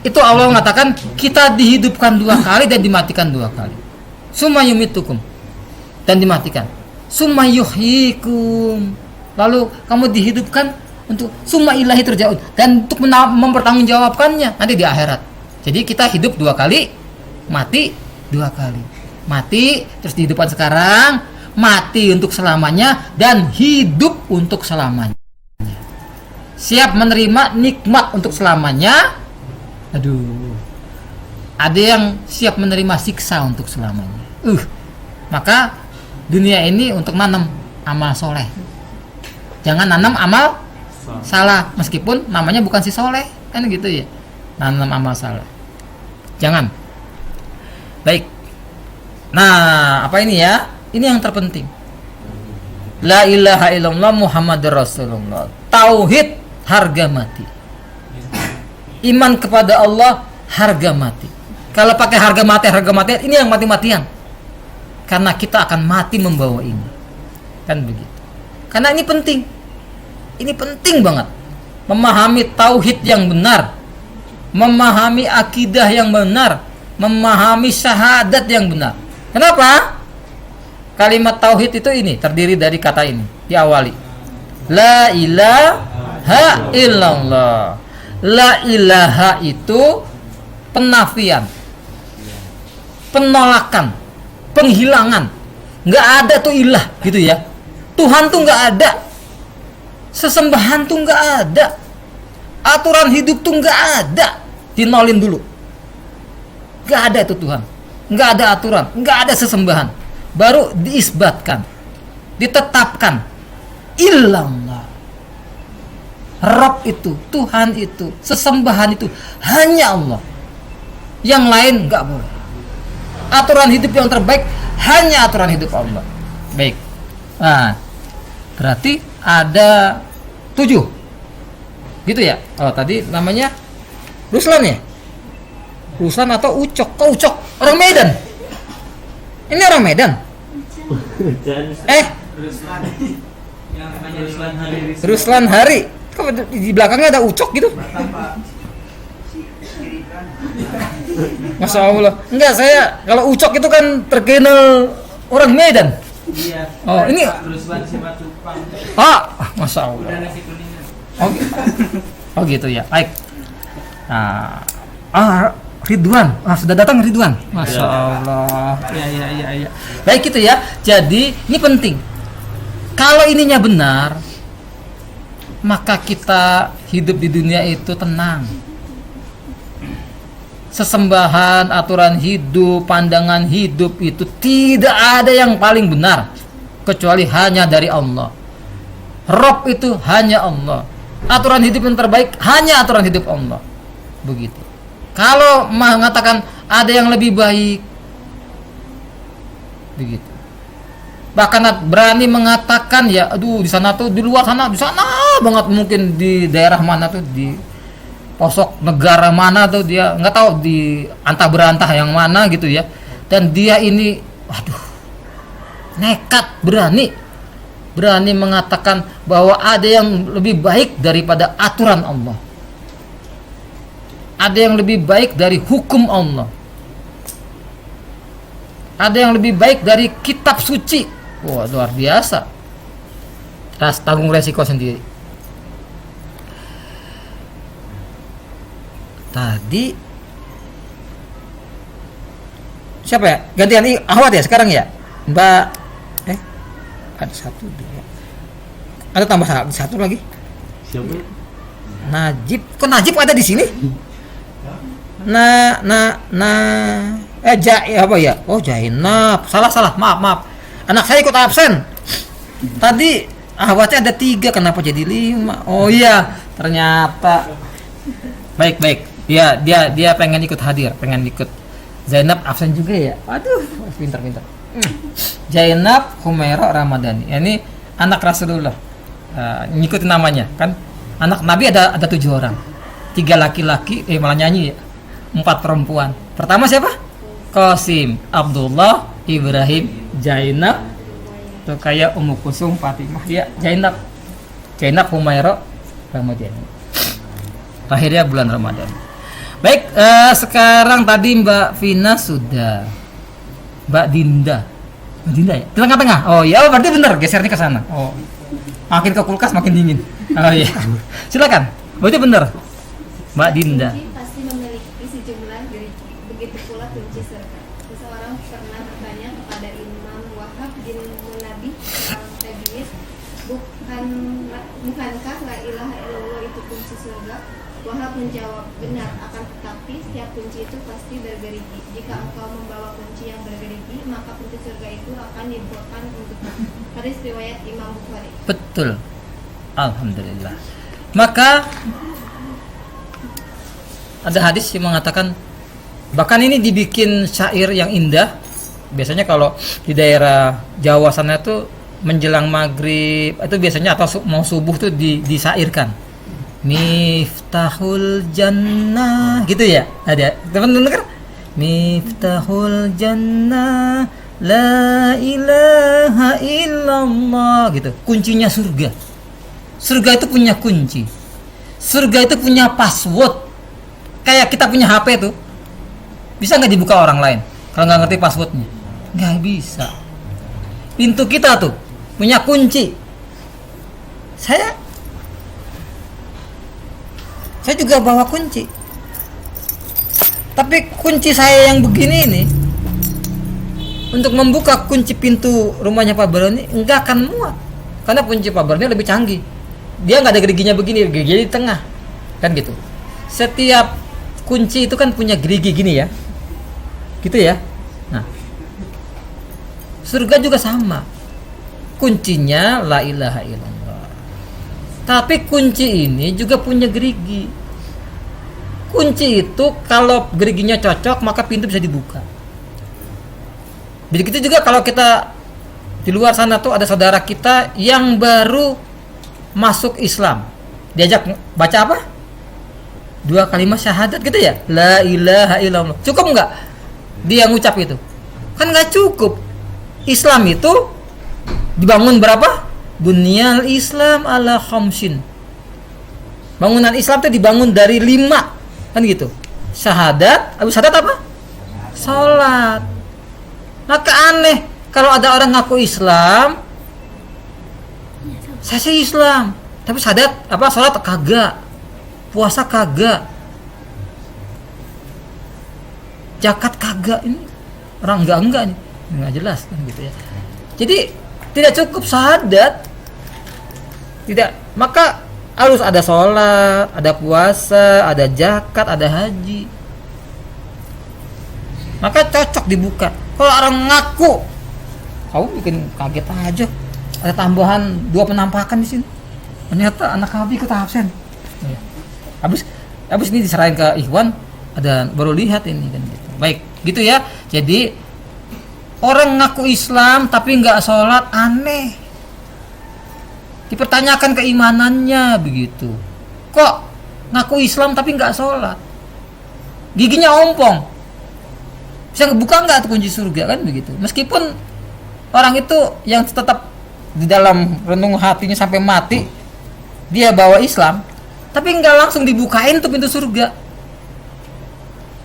itu Allah mengatakan kita dihidupkan 2 kali dan dimatikan 2 kali. Summa yumitukum, dan dimatikan. Summa yuhyikum, lalu kamu dihidupkan untuk summa ilahi turja'un, dan untuk mempertanggungjawabkannya nanti di akhirat. Jadi kita hidup 2 kali, mati 2 kali. Mati terus dihidupkan sekarang, mati untuk selamanya, dan hidup untuk selamanya. Siap menerima nikmat untuk selamanya. Aduh, ada yang siap menerima siksa untuk selamanya. Maka dunia ini untuk nanam amal soleh. Jangan nanam amal salah, meskipun namanya bukan si soleh, kan gitu ya. Nanam amal salah. Jangan. Baik. Nah, apa ini ya? Ini yang terpenting. La ilaha illallah Muhammadur Rasulullah. Tauhid harga mati. Iman kepada Allah harga mati. Kalau pakai harga mati, ini yang mati-matian. Karena kita akan mati membawa ini. Kan begitu. Karena ini penting. Ini penting banget. Memahami tauhid yang benar, memahami akidah yang benar, memahami syahadat yang benar. Kenapa? Kalimat tauhid itu ini terdiri dari kata ini, diawali. La ilaha illallah. La ilaha itu penafian, penolakan, penghilangan. Nggak ada tuh ilah gitu ya. Tuhan tuh nggak ada. Sesembahan tuh nggak ada. Aturan hidup tuh nggak ada. Dinolin dulu. Nggak ada itu Tuhan. Nggak ada aturan, nggak ada sesembahan. Baru diisbatkan, ditetapkan. Illallah. Rabb itu, Tuhan itu, sesembahan itu hanya Allah. Yang lain nggak boleh. Aturan hidup yang terbaik hanya aturan hidup Allah. Baik. Nah, berarti ada 7. Gitu ya? Oh, tadi namanya Ruslan ya? Ruslan atau Ucok? Kok Ucok? Orang Medan. Ini orang Medan. Ruslan Hari. Kok di belakangnya ada Ucok gitu? Masya Allah. Enggak, saya kalau Ucok itu kan terkenal orang Medan. Iya. Oh, ini Ruslan Simatupang. Masya Allah. Udah nasi kuningan. Oh gitu ya. Baik. Nah, Ridwan. Sudah datang Ridwan. Masya Allah. Ya. Baik gitu ya. Jadi ini penting. Kalau ininya benar, maka kita hidup di dunia itu tenang. Sesembahan, aturan hidup, pandangan hidup itu tidak ada yang paling benar kecuali hanya dari Allah. Rabb itu hanya Allah. Aturan hidup yang terbaik hanya aturan hidup Allah. Begitu. Kalau mengatakan ada yang lebih baik, begitu. Bahkan berani mengatakan ya, aduh di sana tuh, di luar sana, di sana banget, mungkin di daerah mana tuh, di posok negara mana tuh, dia nggak tahu di antah berantah yang mana gitu ya. Dan dia ini, waduh, nekat, berani mengatakan bahwa ada yang lebih baik daripada aturan Allah. Ada yang lebih baik dari hukum Allah. Ada yang lebih baik dari kitab suci. Wah, luar biasa. Tanggung resiko sendiri. tadi siapa ya? Gantian Ahwat ya sekarang ya? Mbak ada satu dua. Ada tambah satu lagi. Siapa? Najib. Kok Najib ada di sini? Apa ya? Oh, Jainab. Salah. Maaf. Anak saya ikut absen. Tadi ahwatnya ada 3, kenapa jadi 5? Oh iya, ternyata. Baik. Ya, dia pengen ikut hadir, pengen ikut. Zainab absen juga ya. Aduh, pintar. Zainab Humaira Ramadhani. Ini anak Rasulullah. Ngikutin namanya kan. Anak Nabi ada 7 orang. 3 laki-laki, malah nyanyi ya. 4 perempuan. Pertama siapa? Qasim, Abdullah, Ibrahim, Zainab. Tuh kayak Ummu Kulsum, Fatimah ya. Zainab Humaira Ramadhani. Lahirnya bulan Ramadan. Baik, sekarang tadi Mbak Vina sudah. Mbak Dinda ya? Tengah-tengah. Oh iya, berarti benar gesernya ke sana. Oh. Makin ke kulkas makin dingin. Oh iya. Silakan. Berarti benar. Mbak Dinda. Kunci pasti memiliki sejumlah gerigi. Begitu pula kunci surga. Seseorang pernah bertanya kepada Imam Wahab bin Munabbih al-Tabi'id, bukankah la ilaha illallah itu kunci surga? Wahab menjawab, benar, akan tetapi setiap kunci itu pasti bergerigi. Jika engkau membawa kunci yang bergerigi, maka pintu surga itu akan dibukakan untukmu. Hadis riwayat Imam Bukhari. Betul. Alhamdulillah. Maka ada hadis yang mengatakan, bahkan ini dibikin syair yang indah. Biasanya kalau di daerah Jawa sana itu menjelang maghrib itu biasanya atau mau subuh tuh disairkan. Miftahul jannah gitu ya. Ada teman-teman dengar? Miftahul jannah la ilaha illallah gitu. Kuncinya surga. Surga itu punya kunci. Surga itu punya password. Kayak kita punya HP tuh. Bisa nggak dibuka orang lain kalau nggak ngerti passwordnya? Nggak bisa. Pintu kita tuh punya kunci. Saya juga bawa kunci. Tapi kunci saya yang begini ini untuk membuka kunci pintu rumahnya Pak Baron ini enggak akan muat. Karena kunci Pak Baron ini lebih canggih. Dia nggak ada geriginya begini, gerigi di tengah. Kan gitu. Setiap kunci itu kan punya gerigi gini ya. Gitu ya. Nah. Surga juga sama. Kuncinya la ilaha illallah. Tapi kunci ini juga punya gerigi. Kunci itu kalau geriginya cocok maka pintu bisa dibuka. Begitu juga kalau kita di luar sana tuh ada saudara kita yang baru masuk Islam. Diajak baca apa? 2 kalimat syahadat gitu ya. La ilaha illallah. Cukup enggak dia ngucap itu? Kan enggak cukup. Islam itu dibangun berapa? Bunyal Islam ala khamsin. Bangunan Islam itu dibangun dari 5. Kan gitu. Syahadat, habis syahadat apa? Salat. Maka aneh kalau ada orang ngaku Islam, saya sih Islam, tapi syahadat apa salat kagak. Puasa kagak. Zakat kagak. Ini orang enggak nih. Enggak jelas kan gitu ya. Jadi tidak cukup syahadat. Tidak, maka harus ada sholat, ada puasa, ada zakat, ada haji. Maka cocok dibuka. Kalau orang ngaku, kamu bikin kaget aja. Ada tambahan 2 penampakan di sini. Ternyata anak kami ikut absen. Habis ini diserahin ke Ikhwan, ada baru lihat ini kan gitu. Baik, gitu ya. Jadi orang ngaku Islam tapi nggak sholat aneh. Dipertanyakan keimanannya begitu. Kok ngaku Islam tapi nggak sholat? Giginya ompong. Bisa buka nggak tuh kunci surga kan begitu? Meskipun orang itu yang tetap di dalam renung hatinya sampai mati dia bawa Islam, tapi nggak langsung dibukain tuh pintu surga.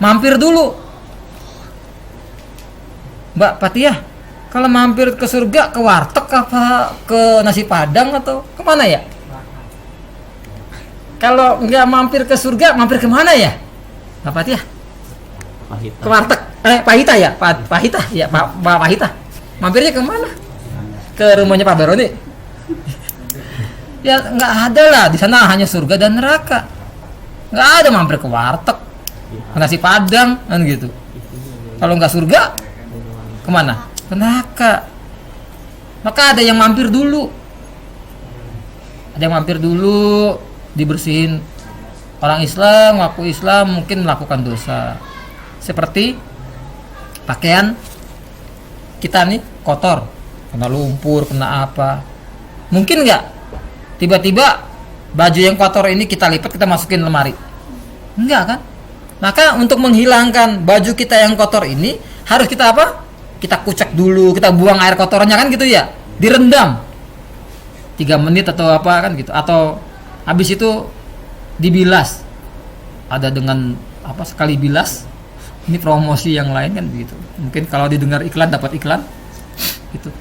Mampir dulu. Mbak Patiah, kalau mampir ke surga, ke warteg apa ke nasi padang atau kemana ya? Kalau nggak mampir ke surga, mampir kemana ya? Pak Fatih ya? Pahit. Ke warteg. Pahita ya? Pahita ya, Pak Pahita. Mampirnya ke mana? Ke rumahnya Pak Baroni. Ya nggak ada lah, di sana hanya surga dan neraka. Nggak ada mampir ke warteg, nasi padang kan gitu. Kalau nggak surga, kemana? Ke neraka. Maka ada yang mampir dulu. Ada yang mampir dulu, dibersihin. Orang Islam, ngaku Islam mungkin melakukan dosa. Seperti pakaian kita nih kotor, kena lumpur, kena apa. Mungkin nggak tiba-tiba baju yang kotor ini kita lipat, kita masukin lemari? Enggak kan? Maka untuk menghilangkan baju kita yang kotor ini harus kita apa? Kita kucek dulu, kita buang air kotornya kan gitu ya, direndam 3 menit atau apa kan gitu, atau habis itu dibilas. Ada dengan apa, sekali bilas. Ini promosi yang lain kan begitu. Mungkin kalau didengar iklan dapat iklan gitu.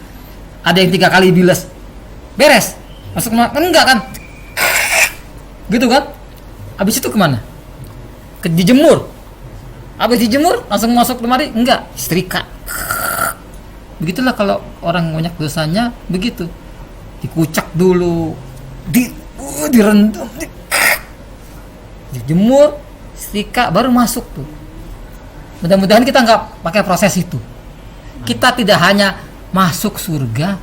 Ada yang 3 kali bilas, beres, masuk kan enggak kan? Gitu kan? Habis itu kemana? Dijemur. Habis dijemur langsung masuk lemari? Enggak, setrika. Begitulah kalau orang banyak dosanya begitu. Dikucak dulu, direndam, dijemur, setrika, baru masuk tuh. Mudah-mudahan kita nggak pakai proses itu. Kita tidak hanya masuk surga,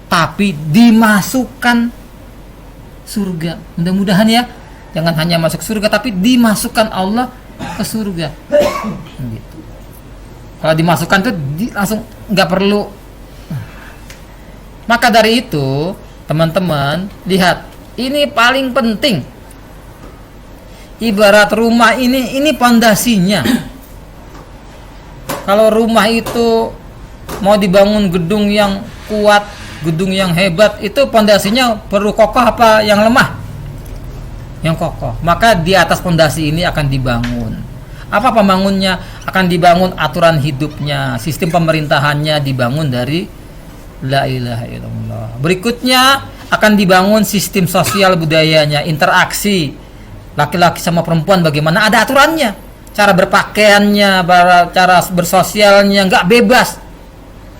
tapi dimasukkan surga. Mudah-mudahan ya, jangan hanya masuk surga, tapi dimasukkan Allah ke surga. Gitu. Kalau dimasukkan tuh langsung nggak perlu. Maka dari itu, teman-teman lihat, ini paling penting. Ibarat rumah ini pondasinya. Kalau rumah itu mau dibangun gedung yang kuat, gedung yang hebat, itu pondasinya perlu kokoh apa yang lemah? Yang kokoh. Maka di atas pondasi ini akan dibangun. Apa pembangunnya? Akan dibangun aturan hidupnya, sistem pemerintahannya dibangun dari la ilaha illallah. Berikutnya akan dibangun sistem sosial budayanya, interaksi laki-laki sama perempuan bagaimana, ada aturannya. Cara berpakaiannya, cara bersosialnya nggak bebas.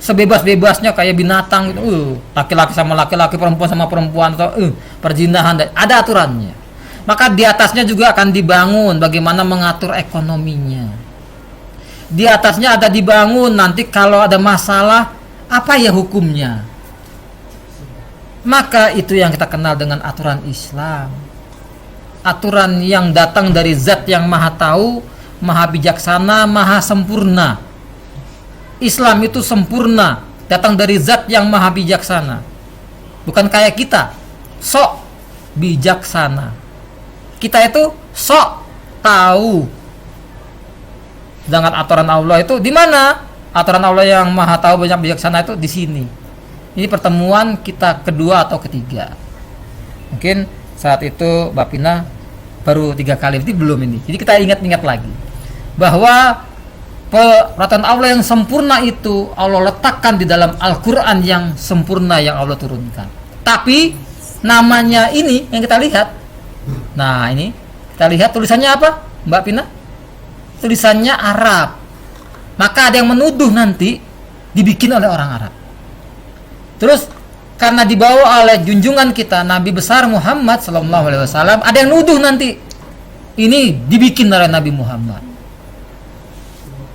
Sebebas-bebasnya kayak binatang gitu. Laki-laki sama laki-laki, perempuan sama perempuan, atau perzinahan, ada aturannya. Maka di atasnya juga akan dibangun bagaimana mengatur ekonominya. Di atasnya ada dibangun nanti kalau ada masalah apa ya hukumnya. Maka itu yang kita kenal dengan aturan Islam. Aturan yang datang dari Zat yang Maha Tahu, Maha Bijaksana, Maha Sempurna. Islam itu sempurna, datang dari Zat yang Maha Bijaksana. Bukan kayak kita, sok bijaksana. Kita itu sok tahu. Sedangkan aturan Allah itu di mana? Aturan Allah yang Maha Tahu, banyak bijaksana itu di sini. Ini pertemuan kita kedua atau ketiga. Mungkin saat itu Mbak Pina baru 3 kali, itu belum ini. Jadi kita ingat-ingat lagi bahwa peraturan Allah yang sempurna itu Allah letakkan di dalam Al-Quran yang sempurna yang Allah turunkan. Tapi namanya ini yang kita lihat. Nah ini kita lihat tulisannya apa Mbak Pina? Tulisannya Arab. Maka ada yang menuduh nanti dibikin oleh orang Arab. Terus karena dibawa oleh junjungan kita Nabi besar Muhammad SAW, ada yang nuduh nanti ini dibikin oleh Nabi Muhammad.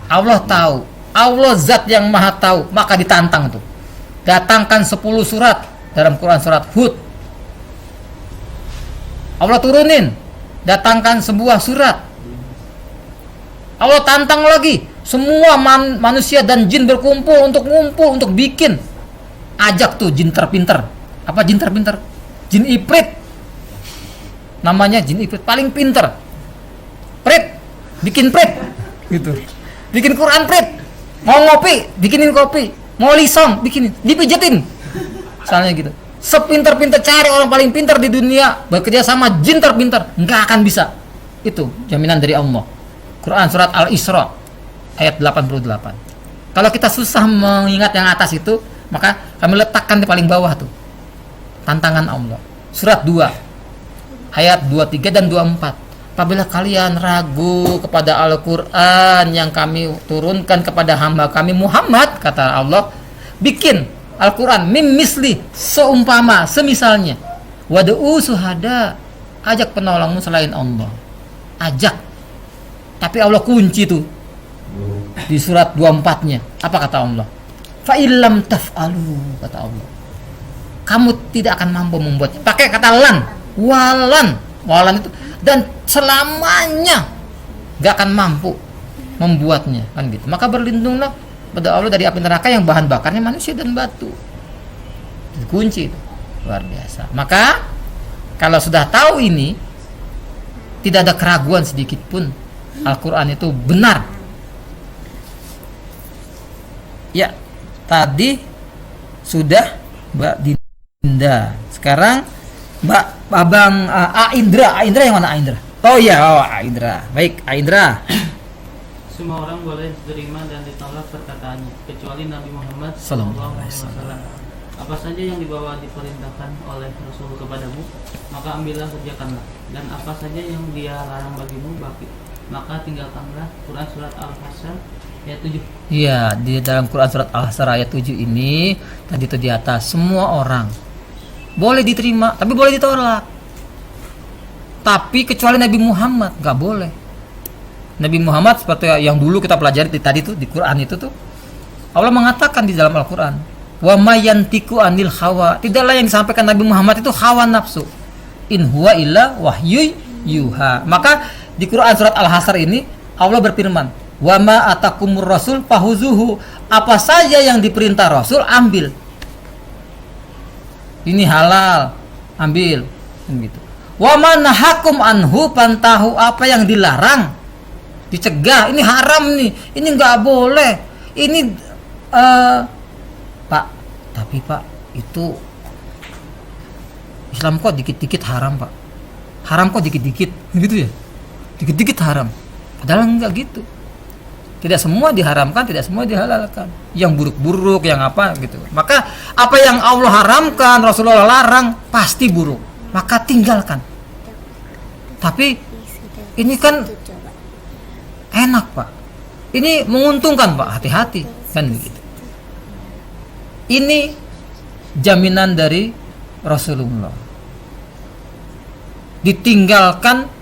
Allah tahu, Allah Zat yang Maha Tahu, maka ditantang tuh. Datangkan 10 surat dalam Quran, surat Hud. Allah turunin, datangkan sebuah surat. Allah tantang lagi, semua manusia dan jin berkumpul untuk bikin. Ajak tuh jin terpinter. Apa jin terpinter? Jin Ifrit. Namanya jin Ifrit, paling pinter. Prit, bikin prit gitu. Bikin Quran prit. Mau ngopi, bikinin kopi. Mau lisong, bikinin, dipijetin. Misalnya gitu. Sepinter-pinter, cari orang paling pintar di dunia, bekerja sama jin terpinter, nggak akan bisa. Itu jaminan dari Allah. Quran surat Al-Isra ayat 88. Kalau kita susah mengingat yang atas itu, maka kami letakkan di paling bawah tuh. Tantangan Allah. Surat 2 ayat 23 dan 24. apabila kalian ragu kepada Al-Quran yang kami turunkan kepada hamba kami Muhammad, kata Allah, bikin Al-Quran mim misli, seumpama, semisalnya. Wad'u suhada, ajak penolongmu selain Allah. Ajak. Tapi Allah kunci tuh di surat 24-nya. Apa kata Allah? Fa illam taf'alu, kata Allah, kamu tidak akan mampu membuatnya. Pakai kata lan, walan itu, dan selamanya gak akan mampu membuatnya, kan gitu. Maka berlindunglah pada Allah dari api neraka yang bahan bakarnya manusia dan batu. Kunci itu luar biasa. Maka kalau sudah tahu ini, tidak ada keraguan sedikit pun Al-Quran itu benar. Ya, tadi sudah Mbak Dinda. Sekarang Mbak Abang Aindra yang mana Aindra? Oh iya, Aindra. Baik, Aindra. Semua orang boleh terima dan ditolak perkataannya, kecuali Nabi Muhammad Sallallahu SAW. alaihi wasallam. Apa saja yang dibawa diperintahkan oleh Rasul kepadamu, maka ambillah, kerjakanlah. Dan apa saja yang dia larang bagimu, maka tinggalkanlah. Quran surat Al-Hasyr ayat 7. Iya, di dalam Quran surat Al-Hasyr ayat 7 ini tadi itu di atas, semua orang boleh diterima, tapi boleh ditolak. Tapi kecuali Nabi Muhammad, nggak boleh. Nabi Muhammad seperti yang dulu kita pelajari tadi tuh di Quran itu tuh, Allah mengatakan di dalam Al-Quran, wa mayantiku anil hawa, tidaklah yang disampaikan Nabi Muhammad itu hawa nafsu, in huwa illa wahyu yuha. Maka di Quran surat Al-Hasyr ini Allah berfirman, wa ma atakumur rasul fahuzuhu, apa saja yang diperintah Rasul ambil. Ini halal, ambil, gitu. Wa ma nahakum anhu pantahu, apa yang dilarang dicegah, ini haram nih, ini nggak boleh, ini Pak, tapi Pak, itu Islam kok dikit-dikit haram, Pak, haram kok dikit-dikit gitu ya, dikit-dikit haram, padahal enggak gitu. Tidak semua diharamkan, tidak semua dihalalkan. Yang buruk-buruk, yang apa gitu. Maka apa yang Allah haramkan, Rasulullah larang, pasti buruk. Maka tinggalkan. Tapi ini kan enak, Pak. Ini menguntungkan, Pak. Hati-hati, kan gitu. Ini jaminan dari Rasulullah. Ditinggalkan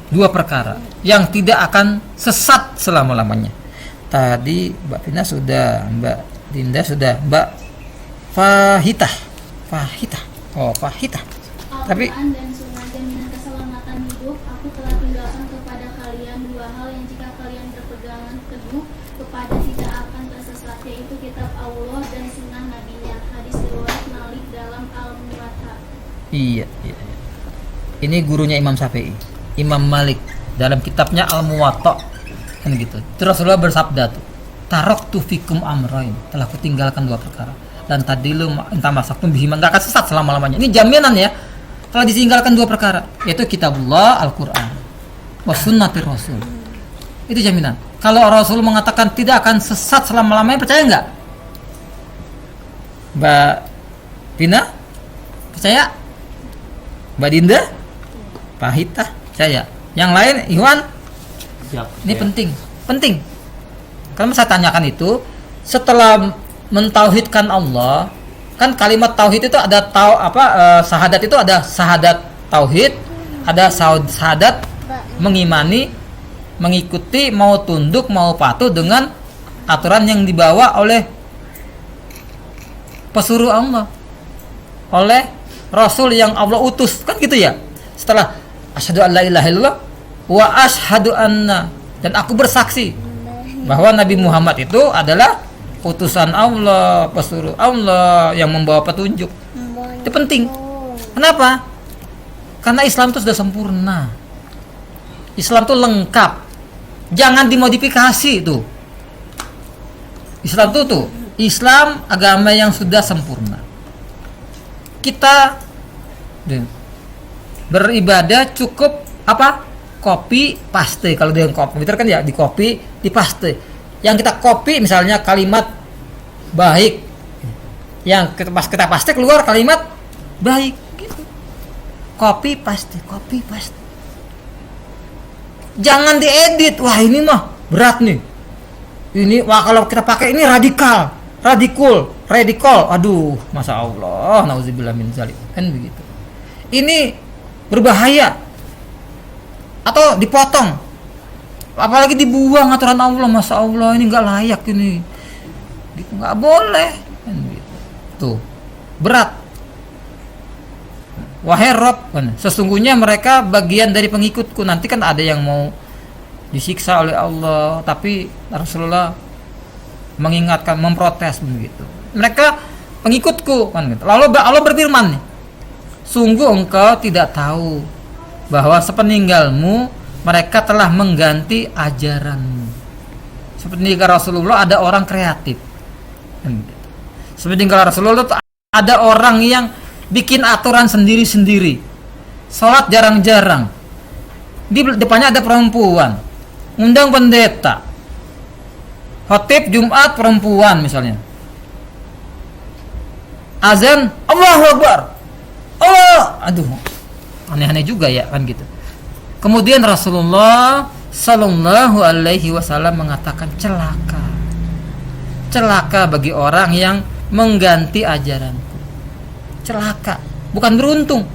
dua perkara yang tidak akan sesat selama-lamanya. Tadi Mbak Tina sudah, Mbak Dinda sudah, Mbak Fahitah. Oh, Fahitah. Tapi Al-Quran dan sunnah jaminan keselamatan hidup, aku telah tinggalkan kepada kalian dua hal yang jika kalian berpegangan teguh kepada tidak akan tersesat, yaitu kitab Allah dan sunnah nabinya. Hadis riwayat Malik dalam Al-Muwatta. iya. Ini gurunya Imam Syafi'i, Imam Malik dalam kitabnya Al-Muwatta, kan gitu. Terus Rasulullah bersabda tuh, taraktu fikum amrain, telah kutinggalkan dua perkara, dan tadilu entah masaktum bihi, enggak akan sesat selama-lamanya. Ini jaminan ya, telah ditinggalkan dua perkara, yaitu kitabullah, Al-Quran, wa sunnatir Rasul. Itu jaminan. Kalau Rasul mengatakan tidak akan sesat selama-lamanya, percaya enggak? Mbak Tina percaya? Mbak Dinda? Pak Hita percaya? Yang lain, Iwan? Siap. Ini penting. Karena saya tanyakan itu, setelah mentauhidkan Allah, kan kalimat tauhid itu ada syahadat itu ada syahadat tauhid, ada syahadat mengimani, mengikuti, mau tunduk, mau patuh dengan aturan yang dibawa oleh pesuruh Allah, oleh Rasul yang Allah utus, kan gitu ya. Setelah asyhadu an la ilaha illallah wa asyhadu anna, dan aku bersaksi bahwa Nabi Muhammad itu adalah utusan Allah, pesuruh Allah yang membawa petunjuk. Itu penting. Kenapa? Karena Islam itu sudah sempurna. Islam itu lengkap. Jangan dimodifikasi tuh. Islam tuh Islam agama yang sudah sempurna. Kita beribadah cukup apa? Copy paste. Kalau dengan komputer kan ya di copy, di paste. Yang kita copy misalnya kalimat baik, yang pas kita paste keluar kalimat baik gitu. Copy paste. Jangan diedit. Wah, ini mah berat nih. Ini wah kalau kita pakai ini radikal. Aduh, Masya Allah, nauzubillah min dzalik. Kan begitu. Ini berbahaya. Atau dipotong. Apalagi dibuang aturan Allah, Masya Allah, ini nggak layak ini. Gitu, nggak boleh. Kan begitu. Tuh, berat. Wahai Rob, kan, sesungguhnya mereka bagian dari pengikutku. Nanti kan ada yang mau disiksa oleh Allah, tapi Rasulullah mengingatkan, memprotes begitu. Mereka pengikutku, kan gitu. Lalu Allah berfirman nih, sungguh engkau tidak tahu bahwa sepeninggalmu mereka telah mengganti ajaranmu. Sepeninggal Rasulullah ada orang kreatif, kan gitu. Sepeninggal Rasulullah ada orang yang bikin aturan sendiri-sendiri. Sholat jarang-jarang. Di depannya ada perempuan. Undang pendeta. Khotib Jumat perempuan misalnya. Azan Allahu Akbar. Allah. Aduh. Aneh-aneh juga ya kan gitu. Kemudian Rasulullah Sallallahu Alaihi Wasallam mengatakan celaka. Celaka bagi orang yang mengganti ajaranku. Celaka, bukan beruntung,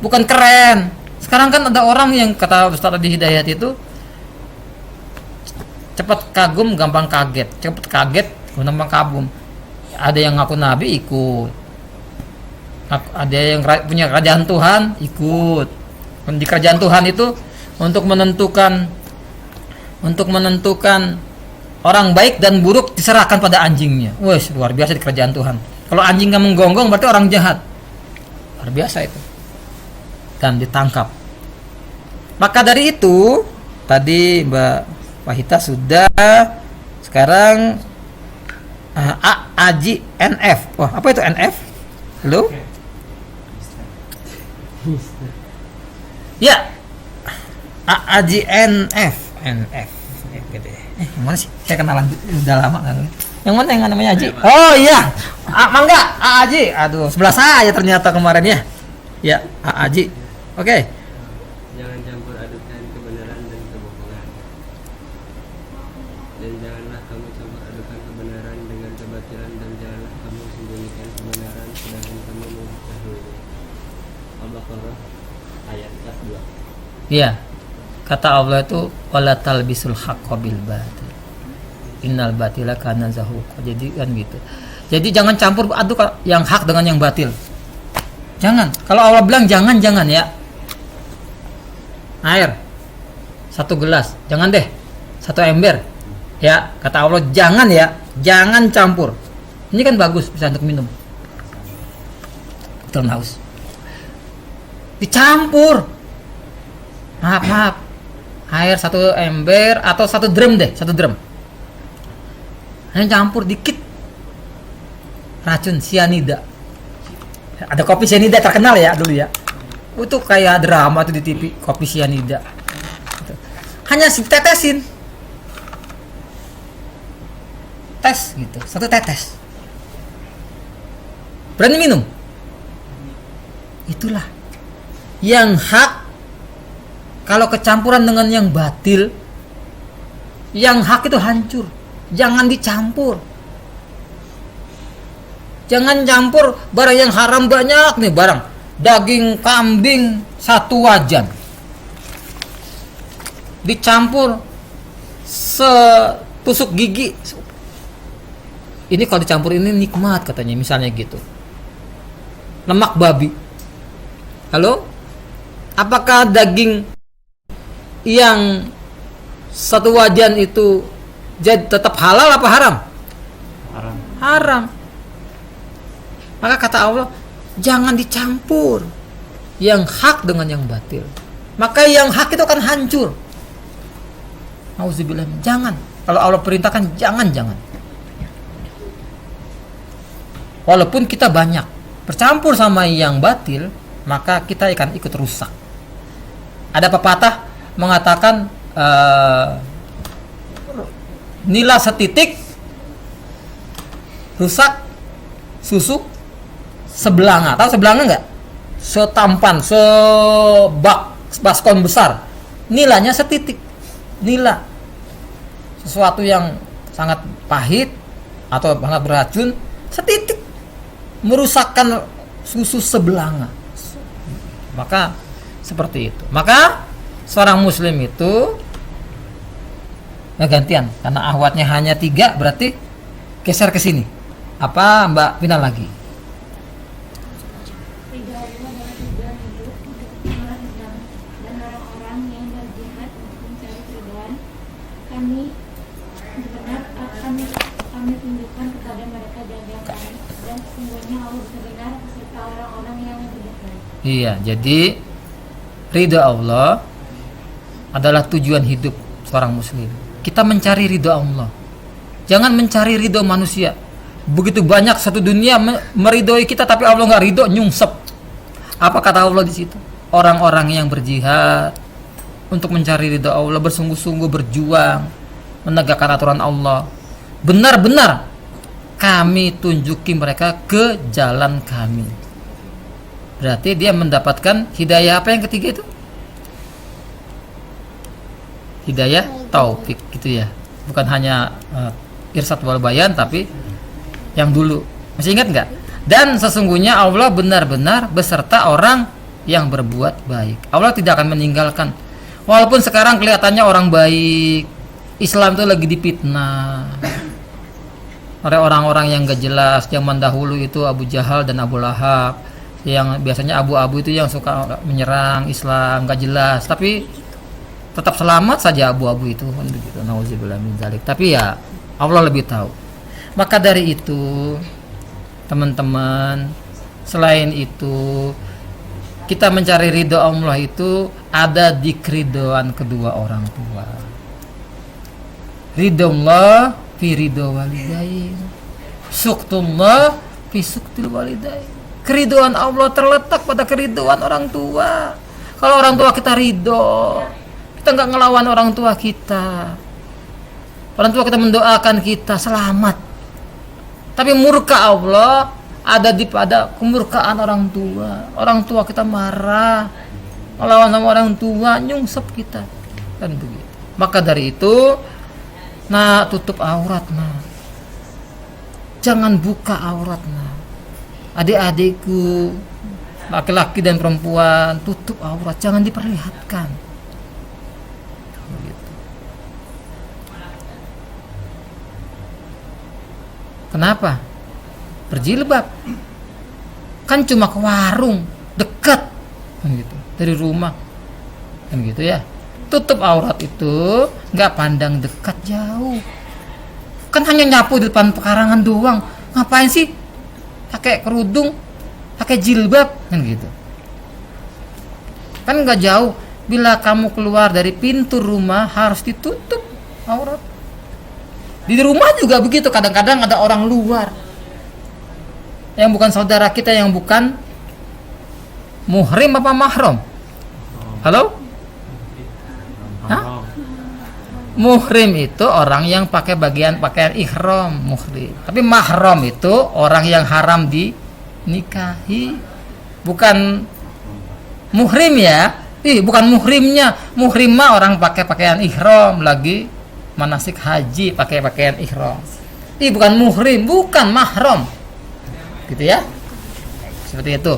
bukan keren. Sekarang kan ada orang yang kata Ustaz Adi Hidayat itu cepat kagum, gampang kaget. Cepat kaget, gampang kagum. Ada yang ngaku nabi ikut, ada yang punya kerajaan Tuhan ikut. Di kerajaan Tuhan itu untuk menentukan orang baik dan buruk diserahkan pada anjingnya. Wah, luar biasa di kerajaan Tuhan. Kalau anjing nggak menggonggong berarti orang jahat. Luar biasa itu. Dan ditangkap. Maka dari itu tadi Mbak Wahita sudah. Sekarang Aji NF. Wah, apa itu NF? Halo? Ya. Aji NF. Mana sih? Saya kenalan udah lama kan. Yang mana yang namanya Aji? Oh iya. Mangga, Aji. Aduh, sebelah saya ternyata kemarin ya. Ya, Aji. Oke. Jangan campur adukan kebenaran dan kebohongan. Dan janganlah kamu campur adukan kebenaran dengan kebatilan, dan janganlah kamu sembunyikan kebenaran sedangkan kamu mengetahuinya. Al-Baqarah ayat 2. Iya. Kata Allah itu wala talbisul haqqo bil batil. Innal batila kana zahuqa. Jadi kan gitu. Jadi jangan campur aduk yang hak dengan yang batil. Jangan. Kalau Allah bilang jangan ya. Air 1 gelas, jangan deh 1 ember. Ya, kata Allah jangan ya, jangan campur. Ini kan bagus bisa untuk minum. Betul haus. Dicampur. Maaf. Air 1 ember atau 1 drum deh, 1 drum. Hanya campur dikit racun sianida. Ada kopi sianida terkenal ya dulu ya. Itu kayak drama tuh di TV, kopi sianida. Hanya tetesin. Tes gitu, 1 tetes. Berani minum? Itulah yang hak. Kalau kecampuran dengan yang batil, yang hak itu hancur. Jangan dicampur. Jangan campur barang yang haram banyak nih, barang daging kambing 1 wajan. Dicampur setusuk gigi. Ini kalau dicampur ini nikmat katanya, misalnya gitu. Lemak babi. Halo? Apakah daging yang 1 wajan itu jadi tetap halal apa haram? Haram. Maka kata Allah, jangan dicampur yang hak dengan yang batil. Maka yang hak itu akan hancur. Auzubillah. Jangan. Kalau Allah perintahkan jangan. Walaupun kita banyak bercampur sama yang batil, maka kita akan ikut rusak. Ada pepatah mengatakan nila setitik rusak susu sebelanga. Tahu sebelanga nggak? Setampan, sebak baskom besar nilainya setitik. Nila sesuatu yang sangat pahit atau sangat beracun setitik merusakkan susu sebelanga. Maka seperti itu. Maka seorang muslim itu gantian karena ahwatnya hanya 3 berarti geser ke sini. Apa Mbak Vina lagi? Ridho Allah adalah tujuan hidup untuk umat Islam dan orang-orang yang berjihad untuk mencari keridhaan. Kami kami tunjukkan kepada mereka jalan kami dan sesungguhnya Allah benar beserta orang-orang yang berjihad. Iya, jadi ridho Allah adalah tujuan hidup seorang muslim. Kita mencari ridho Allah. Jangan mencari ridho manusia. Begitu banyak satu dunia meridhoi kita tapi Allah nggak ridho, nyungsep. Apa kata Allah di situ? Orang-orang yang berjihad untuk mencari ridho Allah, bersungguh-sungguh berjuang menegakkan aturan Allah. Benar-benar kami tunjuki mereka ke jalan kami. Berarti dia mendapatkan hidayah apa yang ketiga itu? Hidayah taufik gitu ya. Bukan hanya irsyad wal bayan tapi yang dulu. Masih ingat nggak? Dan sesungguhnya Allah benar-benar beserta orang yang berbuat baik. Allah tidak akan meninggalkan. Walaupun sekarang kelihatannya orang baik, Islam itu lagi dipitnah oleh orang-orang yang gak jelas. Zaman dahulu itu Abu Jahal dan Abu Lahab. Yang biasanya abu-abu itu yang suka menyerang Islam, gak jelas. Tapi tetap selamat saja abu-abu itu. Begitu. Nauzubillah min dzalik. Tapi ya Allah lebih tahu. Maka dari itu teman-teman, selain itu kita mencari ridho Allah itu ada di keridhaan kedua orang tua. Ridho Allah fi ridho walidain, suktullah fi suktil walidain. Keridhaan Allah terletak pada keridhaan orang tua. Kalau orang tua kita ridho, kita nggak ngelawan orang tua kita, orang tua kita mendoakan kita selamat. Tapi murka Allah ada pada kemurkaan orang tua. Orang tua kita marah, melawan sama orang tua, nyungsep kita. Dan begitu. Maka dari itu, nah tutup aurat, nah. Jangan buka aurat, nah. Adik-adikku, laki-laki dan perempuan, tutup aurat, jangan diperlihatkan. Begitu. Kenapa? Berjilbab. Kan cuma ke warung dekat kan gitu, dari rumah. Kan gitu ya. Tutup aurat itu nggak pandang dekat jauh. Kan hanya nyapu di depan pekarangan doang. Ngapain sih pakai kerudung, pakai jilbab kan gitu. Kan nggak jauh. Bila kamu keluar dari pintu rumah harus ditutup aurat. Di rumah juga begitu, kadang-kadang ada orang luar yang bukan saudara kita, yang bukan muhrim apa mahram? Halo? Hah? Muhrim itu orang yang pakai pakaian ihram, muhrim. Tapi mahram itu orang yang haram dinikahi. Bukan muhrim ya. Bukan muhrimnya. Muhrim mah orang pakai pakaian ihram lagi manasik haji pakai pakaian ihram. Bukan muhrim, bukan mahram. Gitu ya. Seperti itu.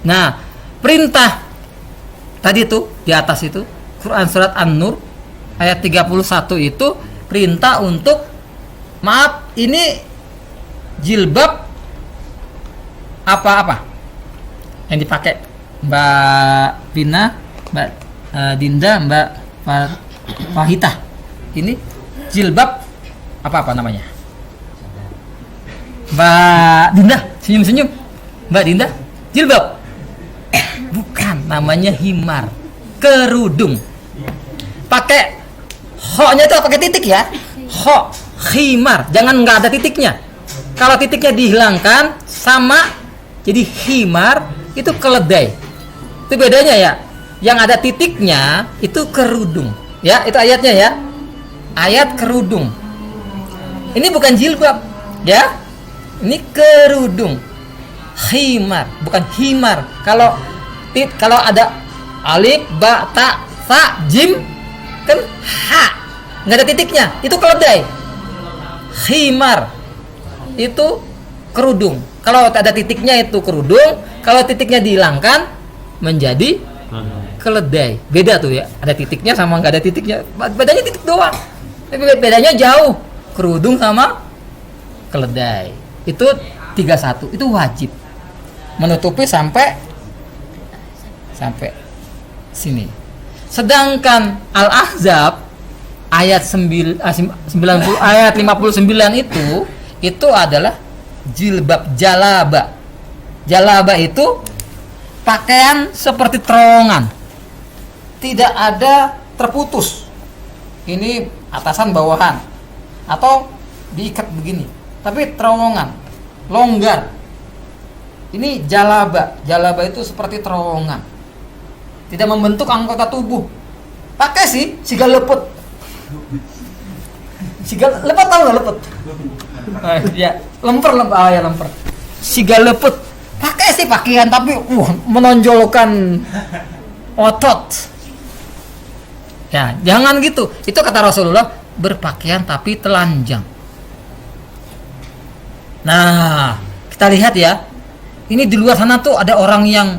Nah, perintah tadi itu di atas itu Quran surat An-Nur ayat 31 itu perintah untuk ini jilbab apa-apa yang dipakai Mbak Vina, Mbak Dinda, Mbak Fahita. Ini jilbab apa namanya? Mbak Dinda, senyum-senyum. Mbak Dinda, jilbab. Bukan, namanya himar, kerudung. Pakai ho-nya itu pakai titik ya. Ho, himar, jangan nggak ada titiknya. Kalau titiknya dihilangkan sama jadi himar itu keledai. Itu bedanya ya. Yang ada titiknya itu kerudung. Ya, itu ayatnya ya. Ayat kerudung. Ini bukan jilbab, ya. Ini kerudung. Himar, bukan himar. Kalau ada alif, ba, ta, sa, jim, kan ha, nggak ada titiknya, itu keledai. Khimar itu kerudung. Kalau ada titiknya itu kerudung, kalau titiknya dihilangkan menjadi keledai. Beda tuh ya, ada titiknya sama nggak ada titiknya. Bedanya titik doang. Tapi bedanya jauh. Kerudung sama keledai. Itu 31, itu wajib. Menutupi sampai sini. Sedangkan Al-Ahzab ayat 90 ayat 59 itu adalah jilbab jalaba. Jalaba itu pakaian seperti terowongan. Tidak ada terputus. Ini atasan bawahan atau diikat begini. Tapi terowongan, longgar. Ini jalaba. Jalaba itu seperti terowongan. Tidak membentuk anggota tubuh. Pakai sih sigal lepet. Sigal lepet, tahu nggak lepet? Ya, lemper. Sigal lepet. Pakai sih pakaian tapi menonjolkan otot. Ya, jangan gitu. Itu kata Rasulullah, berpakaian tapi telanjang. Nah, kita lihat ya. Ini di luar sana tuh ada orang yang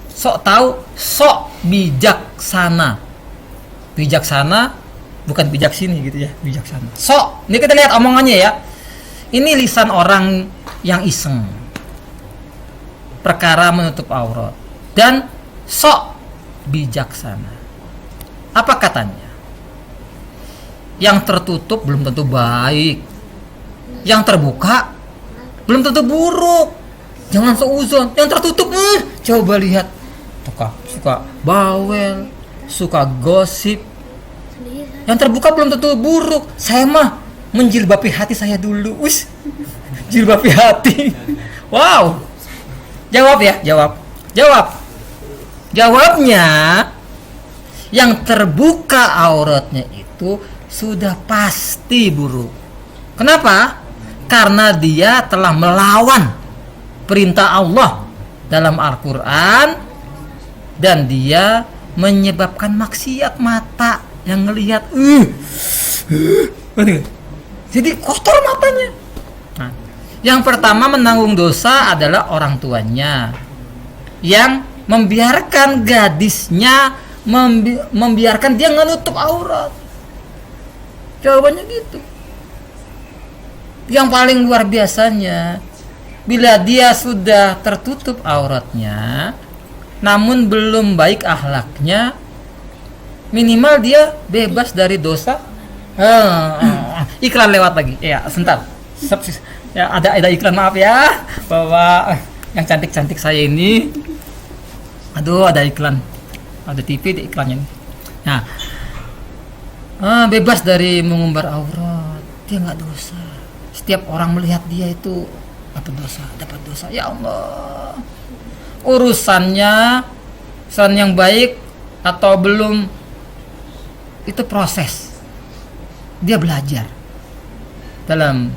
sok tahu, sok bijaksana. Bijaksana bukan bijak sini gitu ya, bijaksana. Sok, ini kita lihat omongannya ya. Ini lisan orang yang iseng. Perkara menutup aurat dan sok bijaksana. Apa katanya? Yang tertutup belum tentu baik. Yang terbuka belum tentu buruk. Jangan seuzon. Yang tertutup coba lihat. Suka bawel, suka gosip. Yang terbuka belum tentu buruk. Saya mah menjilbabi hati saya dulu. Jilbabi hati. Wow. Jawab ya, jawab. Jawabnya, yang terbuka auratnya itu sudah pasti buruk. Kenapa? Karena dia telah melawan perintah Allah dalam Al-Quran dan dia menyebabkan maksiat mata yang ngelihat. Jadi kotor matanya. Nah, yang pertama menanggung dosa adalah orang tuanya yang membiarkan gadisnya membiarkan dia menutup aurat. Jawabannya gitu. Yang paling luar biasanya, bila dia sudah tertutup auratnya namun belum baik akhlaknya, minimal dia bebas dari dosa. Iklan lewat lagi. Ya, sebentar. Ya, ada iklan, maaf ya. Bahwa yang cantik-cantik saya ini. Aduh, ada iklan. Ada TV di iklannya. Nah, bebas dari mengumbar aurat. Dia nggak dosa. Setiap orang melihat dia itu dapat dosa. Ya Allah. Urusan yang baik atau belum itu proses. Dia belajar dalam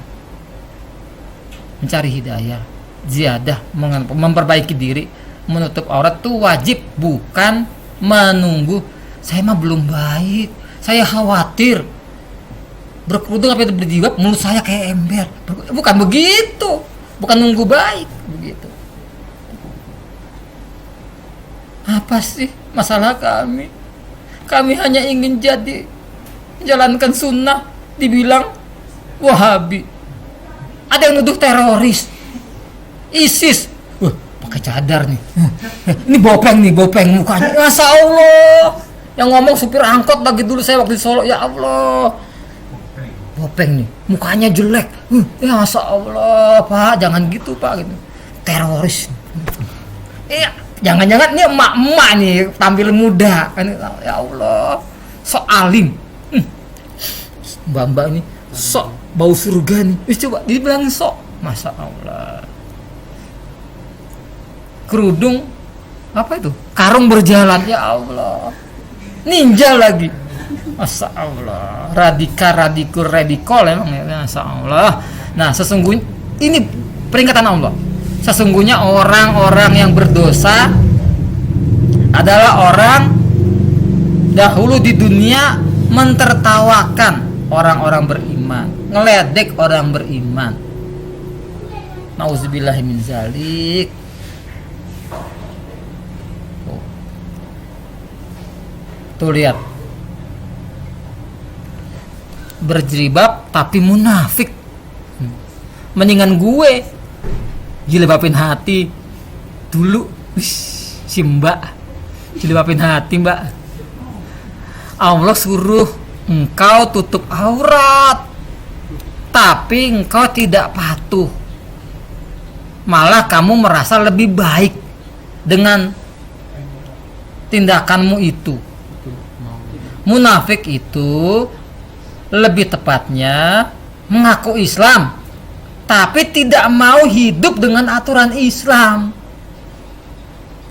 mencari hidayah, ziyadah, memperbaiki diri. Menutup aurat itu wajib, bukan menunggu. Saya mah belum baik, saya khawatir berkerudung apa itu berjilbab mulut saya kayak ember. Bukan begitu, bukan nunggu baik begitu. Apa sih masalah kami? Kami hanya ingin jalankan sunnah, dibilang Wahabi. Ada yang nuduh teroris, ISIS. Pakai cadar nih. Ini bopeng mukanya. Masya Allah. Yang ngomong supir angkot lagi dulu saya waktu di Solo. Ya Allah. Bopeng nih, mukanya jelek. Ya Masya Allah, Pak, jangan gitu Pak gitu. Teroris. Jangan-jangan ini emak-emak nih tampil muda kan. Ya Allah. Sok alim. Mbak-mbak ini sok bau surga nih. Coba dibilang sok. Masya Allah. Kerudung apa itu? Karung berjalan. Ya Allah. Ninja lagi. Masya Allah. Radikal emang ya. Masya Allah. Nah, sesungguhnya ini peringatan Allah. Sesungguhnya orang-orang yang berdosa adalah orang dahulu di dunia mentertawakan orang-orang beriman, ngeledek orang beriman. Nauzubillahi min zalik. Tuh lihat, berjilbab tapi munafik. Mendingan gue jilbabin hati dulu. Si mbak jilbabin hati, mbak. Allah suruh engkau tutup aurat, tapi engkau tidak patuh. Malah kamu merasa lebih baik dengan tindakanmu itu. Munafik itu lebih tepatnya mengaku Islam, tapi tidak mau hidup dengan aturan Islam.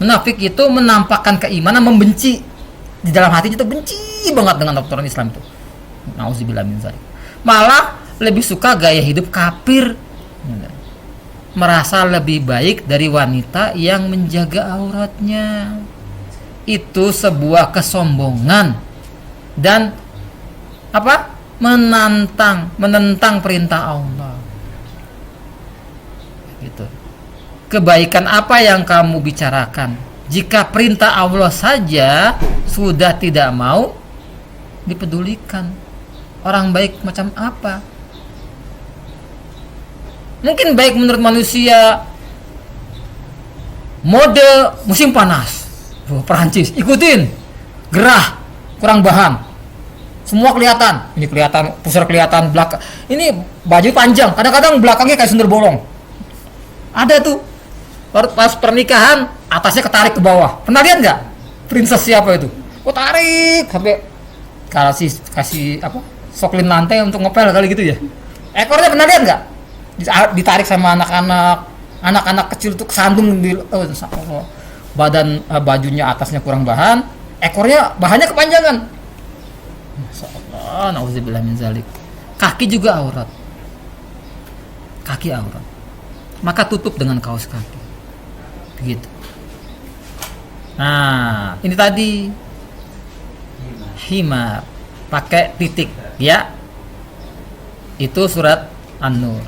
Munafik itu menampakkan keimanan, membenci di dalam hatinya itu, benci banget dengan aturan Islam itu. Nauzubillah min dzalik. Malah lebih suka gaya hidup kafir, merasa lebih baik dari wanita yang menjaga auratnya. Itu sebuah kesombongan dan menentang perintah Allah. Gitu. Kebaikan apa yang kamu bicarakan jika perintah Allah saja sudah tidak mau dipedulikan? Orang baik macam apa? Mungkin baik menurut manusia mode musim panas, Perancis, ikutin, gerah, kurang bahan, semua kelihatan, ini kelihatan, pusar kelihatan, belakang, ini baju panjang, kadang-kadang belakangnya kayak sundel bolong. Ada tuh, pas pernikahan atasnya ketarik ke bawah, pernah lihat nggak? Princess siapa itu? Oh tarik sampai kasih soklin lantai untuk ngepel kali gitu ya. Ekornya pernah lihat nggak? Ditarik sama anak-anak kecil tuh kesandung di badan, bajunya atasnya kurang bahan, ekornya bahannya kepanjangan. Masyaallah, nauzubillah min dzalik. Kaki juga aurat. Kaki aurat. Maka tutup dengan kaos kaki. Begitu. Nah, ini tadi himar pakai titik ya. Itu surat An-Nur.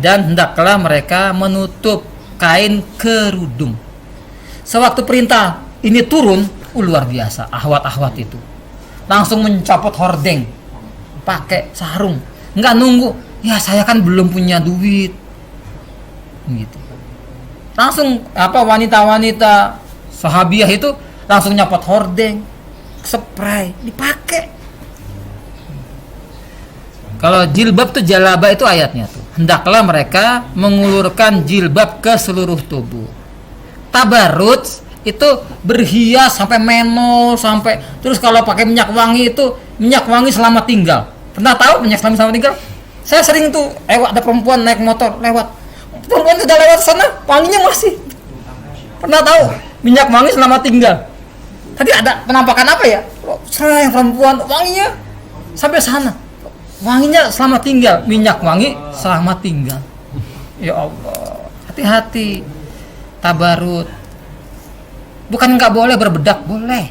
Dan hendaklah mereka menutup kain kerudung. Sewaktu perintah ini turun, luar biasa ahwat-ahwat itu. Langsung mencopot hordeng, pakai sarung, nggak nunggu. Ya saya kan belum punya duit, gitu. Langsung wanita-wanita sahabiah itu langsung nyopot hordeng, spray, dipakai. Kalau jilbab tuh jalabah itu ayatnya tuh. Hendaklah mereka mengulurkan jilbab ke seluruh tubuh. Tabarruj itu berhias sampai menol, sampai terus kalau pakai minyak wangi itu minyak wangi selamat tinggal. Pernah tahu minyak selamat tinggal? Saya sering tuh ada perempuan naik motor lewat. Perempuan sudah lewat sana, wanginya masih. Pernah tahu minyak wangi selamat tinggal? Tadi ada penampakan apa ya? Saya perempuan wanginya sampai sana. Wanginya selamat tinggal, minyak wangi selamat tinggal. Ya Allah, hati-hati. Tabarut. Bukan nggak boleh berbedak, boleh.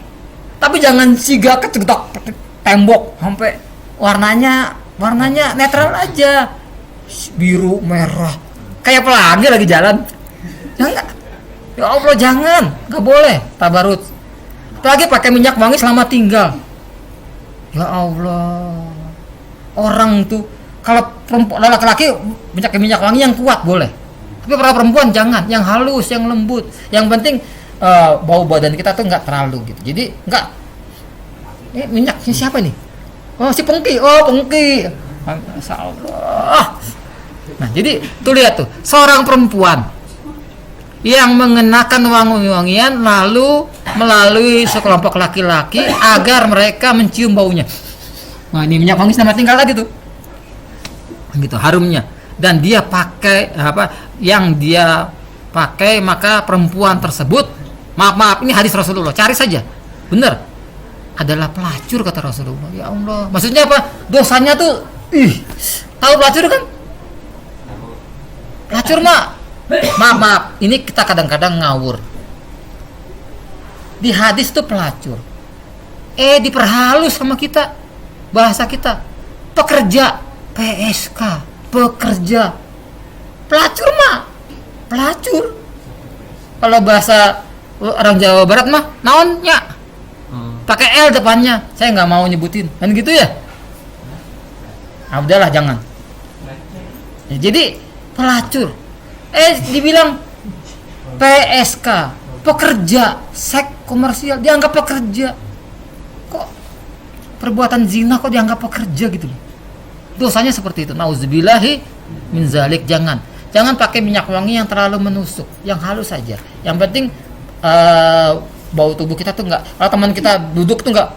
Tapi jangan siga kecedak tembok sampai warnanya netral aja. Biru, merah. Kayak pelangi lagi jalan. Jangan. Ya Allah, jangan. Nggak boleh tabarut. Apalagi pakai minyak wangi selamat tinggal. Ya Allah. Orang tuh kalau perempuan laki-laki minyak wangi yang kuat boleh, tapi para perempuan jangan, yang halus, yang lembut. Yang penting bau badan kita tuh nggak terlalu gitu. Jadi nggak minyaknya siapa nih? Oh si Pengki, Masya Allah. Nah jadi tuh lihat tuh seorang perempuan yang mengenakan wangi-wangian lalu melalui sekelompok laki-laki agar mereka mencium baunya. Nah ini minyak wangi selamat tinggal tadi tuh, gitu harumnya. Dan dia pakai yang dia pakai, maka perempuan tersebut, maaf ini hadis Rasulullah, cari saja, bener, adalah pelacur kata Rasulullah. Ya Allah, maksudnya apa? Dosanya tuh, tahu pelacur kan? Pelacur maaf, ini kita kadang-kadang ngawur. Di hadis tuh pelacur diperhalus sama kita bahasa kita. Pekerja, PSK, pekerja. Pelacur mah, pelacur. Kalau bahasa orang Jawa Barat mah naonnya? Pakai L depannya. Saya nggak mau nyebutin. Kan gitu ya? Ah, udahlah jangan. Ya, jadi pelacur. Dibilang PSK, pekerja, seks komersial dianggap pekerja. Kok perbuatan zina kok dianggap pekerja gitu loh. Dosanya seperti itu. Nauzubillahi min zalik. Jangan pakai minyak wangi yang terlalu menusuk, yang halus saja. Yang penting bau tubuh kita tuh enggak, kalau teman kita duduk tuh enggak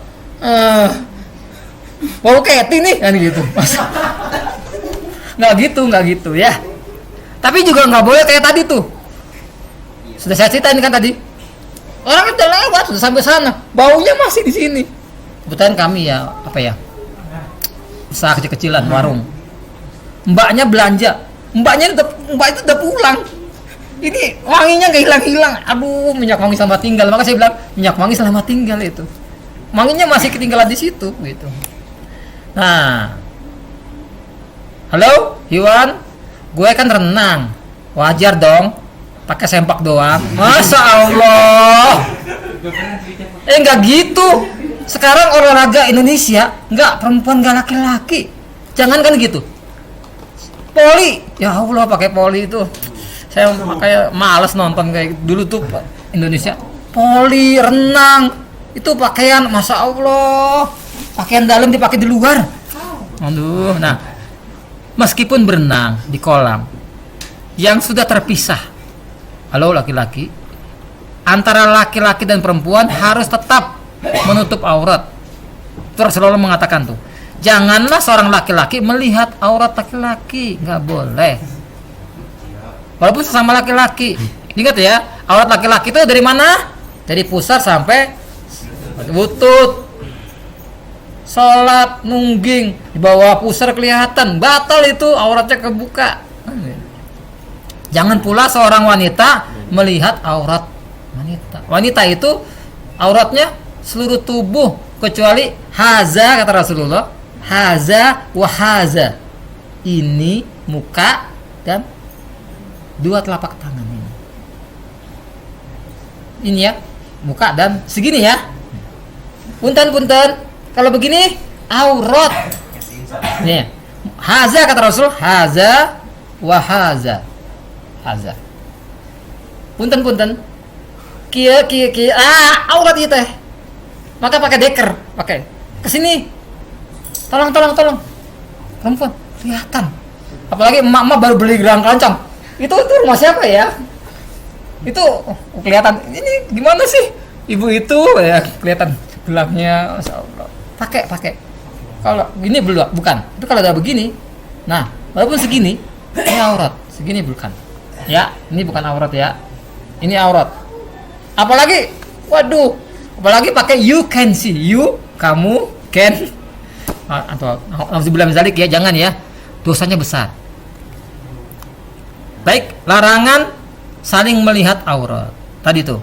bau keti nih kan gitu. Enggak gitu ya. Tapi juga enggak boleh kayak tadi tuh. Sudah saya ceritain kan tadi. Orang udah lewat, sudah sampai sana, baunya masih di sini. Kebetulan kami ya, usaha kecil-kecilan, warung. Mbaknya belanja, mbak itu udah pulang. Ini wanginya nggak hilang-hilang. Aduh, minyak wangi selamat tinggal. Maka saya bilang minyak wangi selamat tinggal itu. Wanginya masih ketinggalan di situ, gitu. Nah, halo, Iwan, gue kan renang, wajar dong, pakai sempak doang. Masa Allah. Nggak gitu. Sekarang olahraga Indonesia nggak perempuan nggak laki-laki. Jangan kan gitu. Poli, ya Allah pakai poli itu. Saya kayak malas nonton kayak dulu tuh Indonesia. Poli renang itu pakaian, masya Allah, pakaian dalam dipakai di luar. Aduh, nah meskipun berenang di kolam yang sudah terpisah, halo laki-laki, antara laki-laki dan perempuan harus tetap menutup aurat. Terus selalu mengatakan tuh, janganlah seorang laki-laki melihat aurat laki-laki, nggak boleh. Walaupun sesama laki-laki. Ingat ya, aurat laki-laki itu dari mana? Dari pusar sampai lutut. Sholat nungging di bawah pusar kelihatan, batal itu, auratnya kebuka. Jangan pula seorang wanita melihat aurat wanita. Wanita itu auratnya seluruh tubuh kecuali haza, kata Rasulullah, haza wa haza. Ini muka dan dua telapak tangan ini. Ini ya, muka dan segini ya. Punten. Kalau begini aurat. Nih. Haza kata Rasul, haza wa haza. Haza. Punten. Kia. Aurat itu teh. Maka pakai deker, pakai. Kesini. Tolong. Perempuan kelihatan. Apalagi emak-emak baru beli gerang kancang. Itu rumah siapa ya? Itu kelihatan. Ini gimana sih? Ibu itu ya kelihatan gelapnya, masya Allah. Pakai. Kalau gini belum, bukan. Itu kalau udah begini. Nah, walaupun segini, ini aurat. Segini bukan. Ya, ini bukan aurat ya. Ini aurat. Apalagi, waduh. Apalagi pakai you can see. You, kamu, can. Atau nauzubillah min zalik ya, jangan ya. Dosanya besar. Baik, larangan saling melihat aurat. Tadi tuh.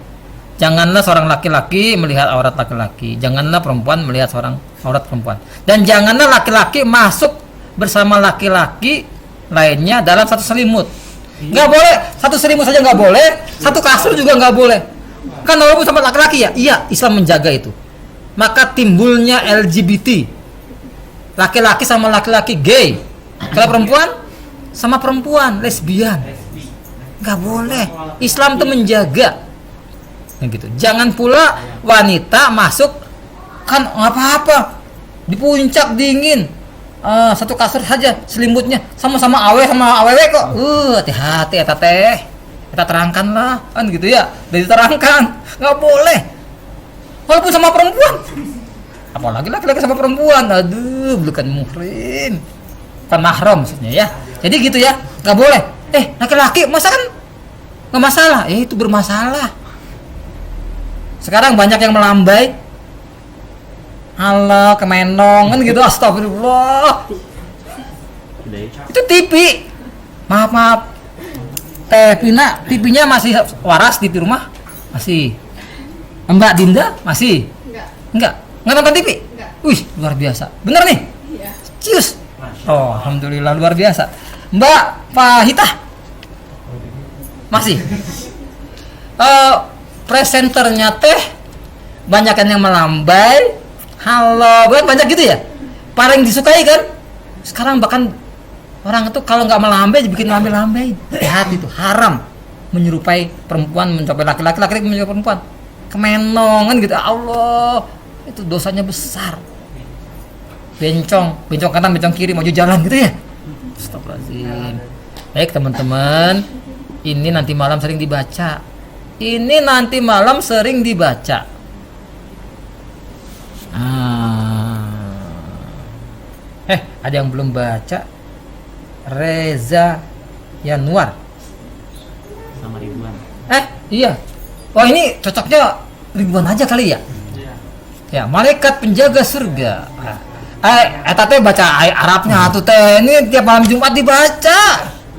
Janganlah seorang laki-laki melihat aurat laki-laki. Janganlah perempuan melihat seorang aurat perempuan. Dan janganlah laki-laki masuk bersama laki-laki lainnya dalam satu selimut. Nggak boleh, satu selimut saja nggak boleh, satu kasur juga nggak boleh. Kan walaupun sama laki-laki ya, iya Islam menjaga itu. Maka timbulnya LGBT. Laki-laki sama laki-laki gay. Kalau perempuan sama perempuan lesbian. Nggak boleh. Islam tuh menjaga. Gitu. Jangan pula wanita masuk kan apa-apa di puncak dingin, satu kasur saja selimutnya sama-sama awewe kok. Hati-hati eta teh, kita terangkan lah kan gitu ya, dari terangkan nggak boleh walaupun sama perempuan, apalagi laki-laki sama perempuan, aduh bukan muhrim, bukan mahram maksudnya ya. Jadi gitu ya, nggak boleh. Laki-laki masa kan nggak masalah, itu bermasalah. Sekarang banyak yang melambai, Allah kemenong kan gitu, astagfirullah. Itu TV, maaf, TV-nya masih waras di rumah, masih. Mbak Dinda masih, enggak Nggak nonton TV? Enggak. Wih, luar biasa. Bener nih? Iya. Cius. Masya Oh, alhamdulillah luar biasa. Mbak Fahita. Masih. Presenternya teh banyak yang melambai. Halo, banyak gitu ya. Paling disukai kan? Sekarang bahkan orang itu kalau nggak melambai bikin lambai-lambai. Hati itu haram menyerupai perempuan mencapai laki-laki, laki-laki menyerupai perempuan. Kemenongan gitu. Allah, itu dosanya besar. Bencong kanan, bencong kiri, maju jalan gitu ya. Astagfirullahaladzim. Baik teman-teman, ini nanti malam sering dibaca. Ada yang belum baca. Reza Yanuar. sama Ridwan. Iya. Oh, ini cocoknya Ridwan aja kali ya. Ya, malaikat penjaga surga. Eta teh baca Arabnya tuh teh. Ini tiap malam Jumat dibaca.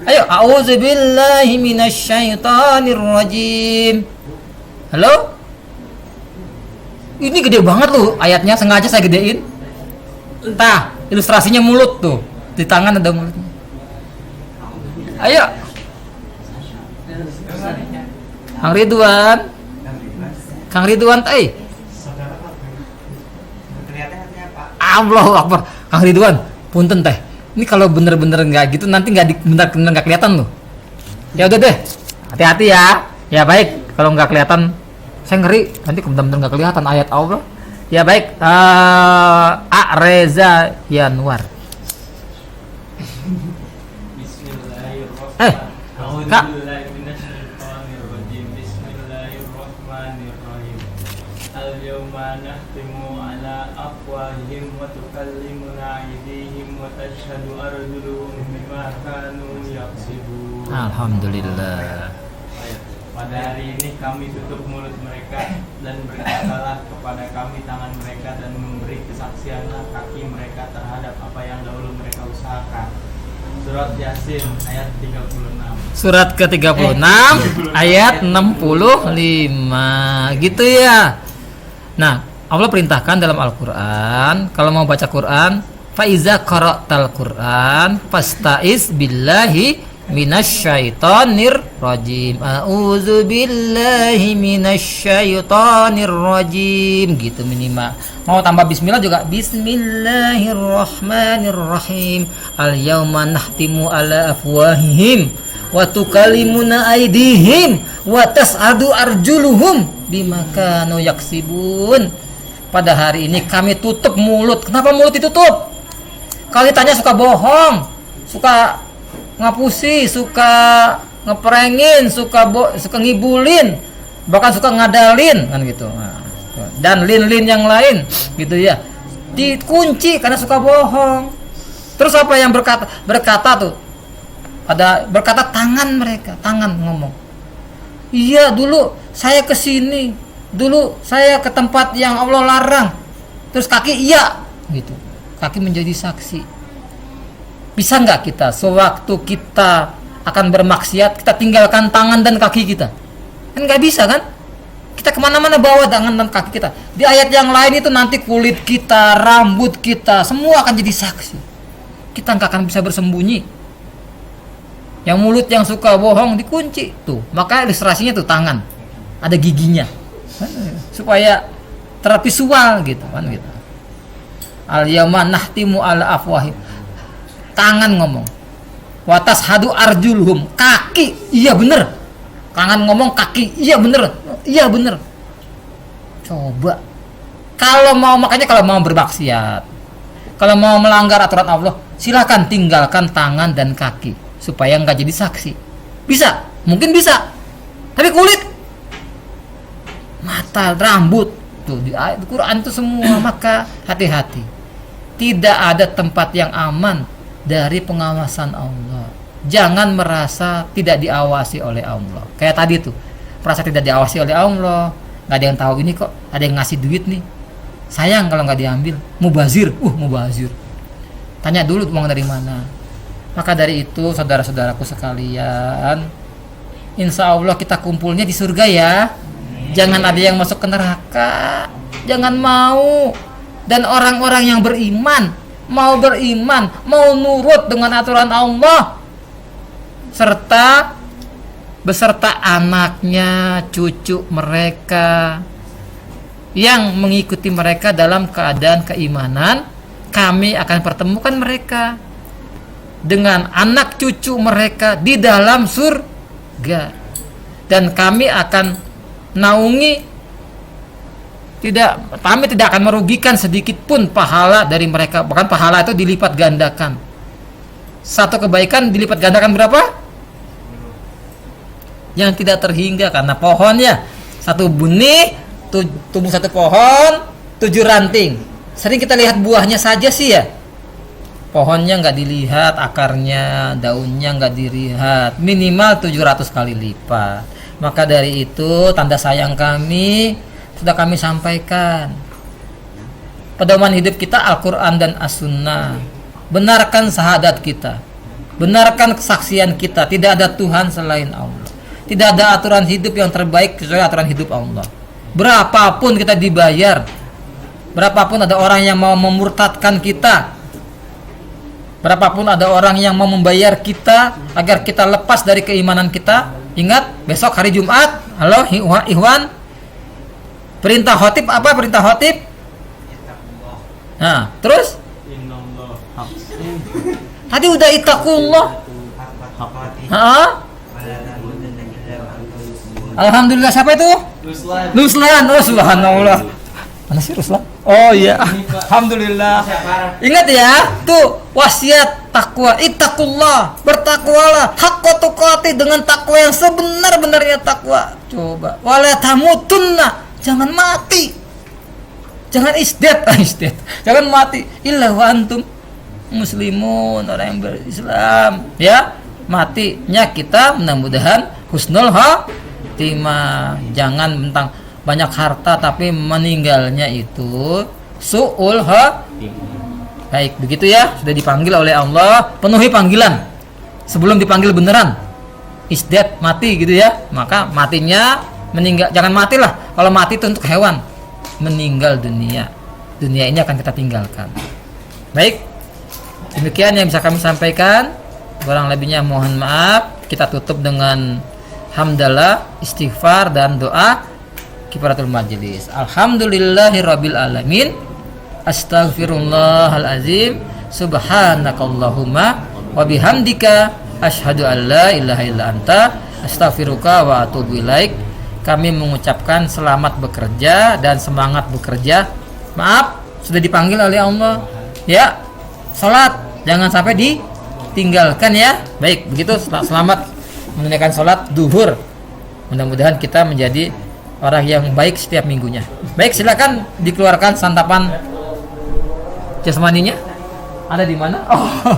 Ayo, auzubillahi minasyaitonir rajim. Halo? Ini gede banget loh ayatnya, sengaja saya gedein. Tah, ilustrasinya mulut tuh. Di tangan ada mulutnya. Ayo. Kang Ridwan, Allahu Akbar. Kang Ridwan, punten teh. Ini kalau bener-bener nggak gitu nanti bener-bener nggak kelihatan loh. Ya udah deh, hati-hati ya. Ya baik, kalau nggak kelihatan, saya ngeri nanti bener-bener nggak kelihatan ayat Allah. Ya baik, Reza Yanuar. Kak. Al-yawma nahtimu ala afwahihim wa tukallimuna aydihim wa tashhadu arjuluhum bima kanu yaksibun. Alhamdulillah. Pada hari ini kami tutup mulut mereka dan berkatalah kepada kami tangan mereka dan memberi kesaksianlah kaki mereka terhadap apa yang dahulu mereka usahakan. Surat Yasin ayat 36. Surat ke-36 ayat 65 gitu ya. Nah, Allah perintahkan dalam Al-Qur'an kalau mau baca Quran, fa iza qara'tal Qur'an fastaiz billahi minasyaitonir rajim. A'udzu billahi minasyaitonir rajim gitu minimal. Mau tambah bismillah juga bismillahirrahmanirrahim. Al-yauma nahtimu ala afwahihim wa tukallimuna aydihim wa tas'adu arjuluhum bima kanu yaksibun. Pada hari ini kami tutup mulut. Kenapa mulut ditutup? Kalau ditanya suka bohong, suka ngapusi, suka ngeprengin, suka ngibulin, bahkan suka ngadalin kan gitu. Nah, dan lin yang lain gitu ya. Dikunci karena suka bohong. Terus apa yang berkata tuh? Ada berkata tangan mereka, tangan ngomong. Iya, dulu saya ke sini. Dulu saya ke tempat yang Allah larang. Terus kaki iya gitu. Kaki menjadi saksi. Bisa nggak kita sewaktu kita akan bermaksiat kita tinggalkan tangan dan kaki kita? Kan nggak bisa kan? Kita kemana-mana bawa tangan dan kaki kita. Di ayat yang lain itu nanti kulit kita, rambut kita, semua akan jadi saksi. Kita nggak akan bisa bersembunyi. Yang mulut yang suka bohong dikunci tuh. Maka ilustrasinya tuh tangan, ada giginya, supaya tervisual gitu kan gitu. Al-yawma nahtimu ala afwahim. Tangan ngomong. Watas hadu arjulhum. Kaki, iya bener. Tangan ngomong, kaki, iya bener. Iya bener. Coba. Makanya kalau mau bermaksiat, kalau mau melanggar aturan Allah, silakan tinggalkan tangan dan kaki supaya nggak jadi saksi. Bisa, mungkin bisa. Tapi kulit, mata, rambut, tuh di ayat Quran itu semua. Maka hati-hati. Tidak ada tempat yang aman dari pengawasan Allah. Jangan merasa tidak diawasi oleh Allah. Kayak tadi tuh, merasa tidak diawasi oleh Allah, nggak ada yang tahu ini kok, ada yang ngasih duit nih, sayang kalau nggak diambil, mubazir, mubazir. Tanya dulu uang dari mana. Maka dari itu saudara-saudaraku sekalian, insya Allah kita kumpulnya di surga ya. Jangan ada yang masuk ke neraka. Jangan mau. Dan orang-orang yang beriman, mau nurut dengan aturan Allah, serta beserta anaknya, cucu mereka yang mengikuti mereka dalam keadaan keimanan, kami akan pertemukan mereka dengan anak cucu mereka di dalam surga, dan kami akan naungi, kami tidak akan merugikan sedikit pun pahala dari mereka. Bahkan pahala itu dilipat gandakan. Satu kebaikan dilipat gandakan berapa? Yang tidak terhingga, karena pohonnya satu benih tumbuh satu pohon 7 ranting. Sering kita lihat buahnya saja sih ya, pohonnya nggak dilihat, akarnya, daunnya nggak dilihat, minimal 700 kali lipat. Maka dari itu tanda sayang kami sudah kami sampaikan. Pedoman hidup kita Al-Quran dan As-Sunnah. Benarkan syahadat kita, benarkan kesaksian kita, tidak ada Tuhan selain Allah, tidak ada aturan hidup yang terbaik kecuali aturan hidup Allah. Berapapun kita dibayar, berapapun ada orang yang mau memurtadkan kita, berapapun ada orang yang mau membayar kita agar kita lepas dari keimanan kita, ingat besok hari Jumat. Halo Ikhwan, perintah khotib apa? Perintah khotib. Nah, terus tadi udah ittaqullah. Alhamdulillah, siapa itu? Ruslan. Oh subhanallah. Mana sih Ruslan? Oh iya. Alhamdulillah. Ingat ya, tuh wasiat takwa, ittaqullah, bertakwalah haqqa tuqati, dengan takwa yang sebenar-benarnya takwa. Coba, wala tamutunna, jangan mati. Jangan isdet. Jangan mati illa wa antum muslimun, orang yang berislam, ya. Matinya kita mudah-mudahan husnul khatimah. Jangan tentang banyak harta tapi meninggalnya itu su'ul khatimah. Baik, begitu ya. Sudah dipanggil oleh Allah, penuhi panggilan. Sebelum dipanggil beneran isdet, mati gitu ya. Maka matinya meninggal, jangan matilah. Kalau mati itu untuk hewan, meninggal dunia ini akan kita tinggalkan. Baik, demikian yang bisa kami sampaikan. Kurang lebihnya mohon maaf. Kita tutup dengan hamdalah, istighfar dan doa kifaratul majelis. Alhamdulillahirabbil alamin. Astaghfirullahalazim. Subhanakallahumma wa bihamdika asyhadu an la ilaha illa anta astaghfiruka wa atubu ilaik. Kami mengucapkan selamat bekerja dan semangat bekerja. Maaf, sudah dipanggil oleh Allah. Ya, salat jangan sampai ditinggalkan ya. Baik, begitu, selamat menunaikan salat duhur. Mudah-mudahan kita menjadi orang yang baik setiap minggunya. Baik, silakan dikeluarkan santapan jasmaninya. Ada di mana? Oh.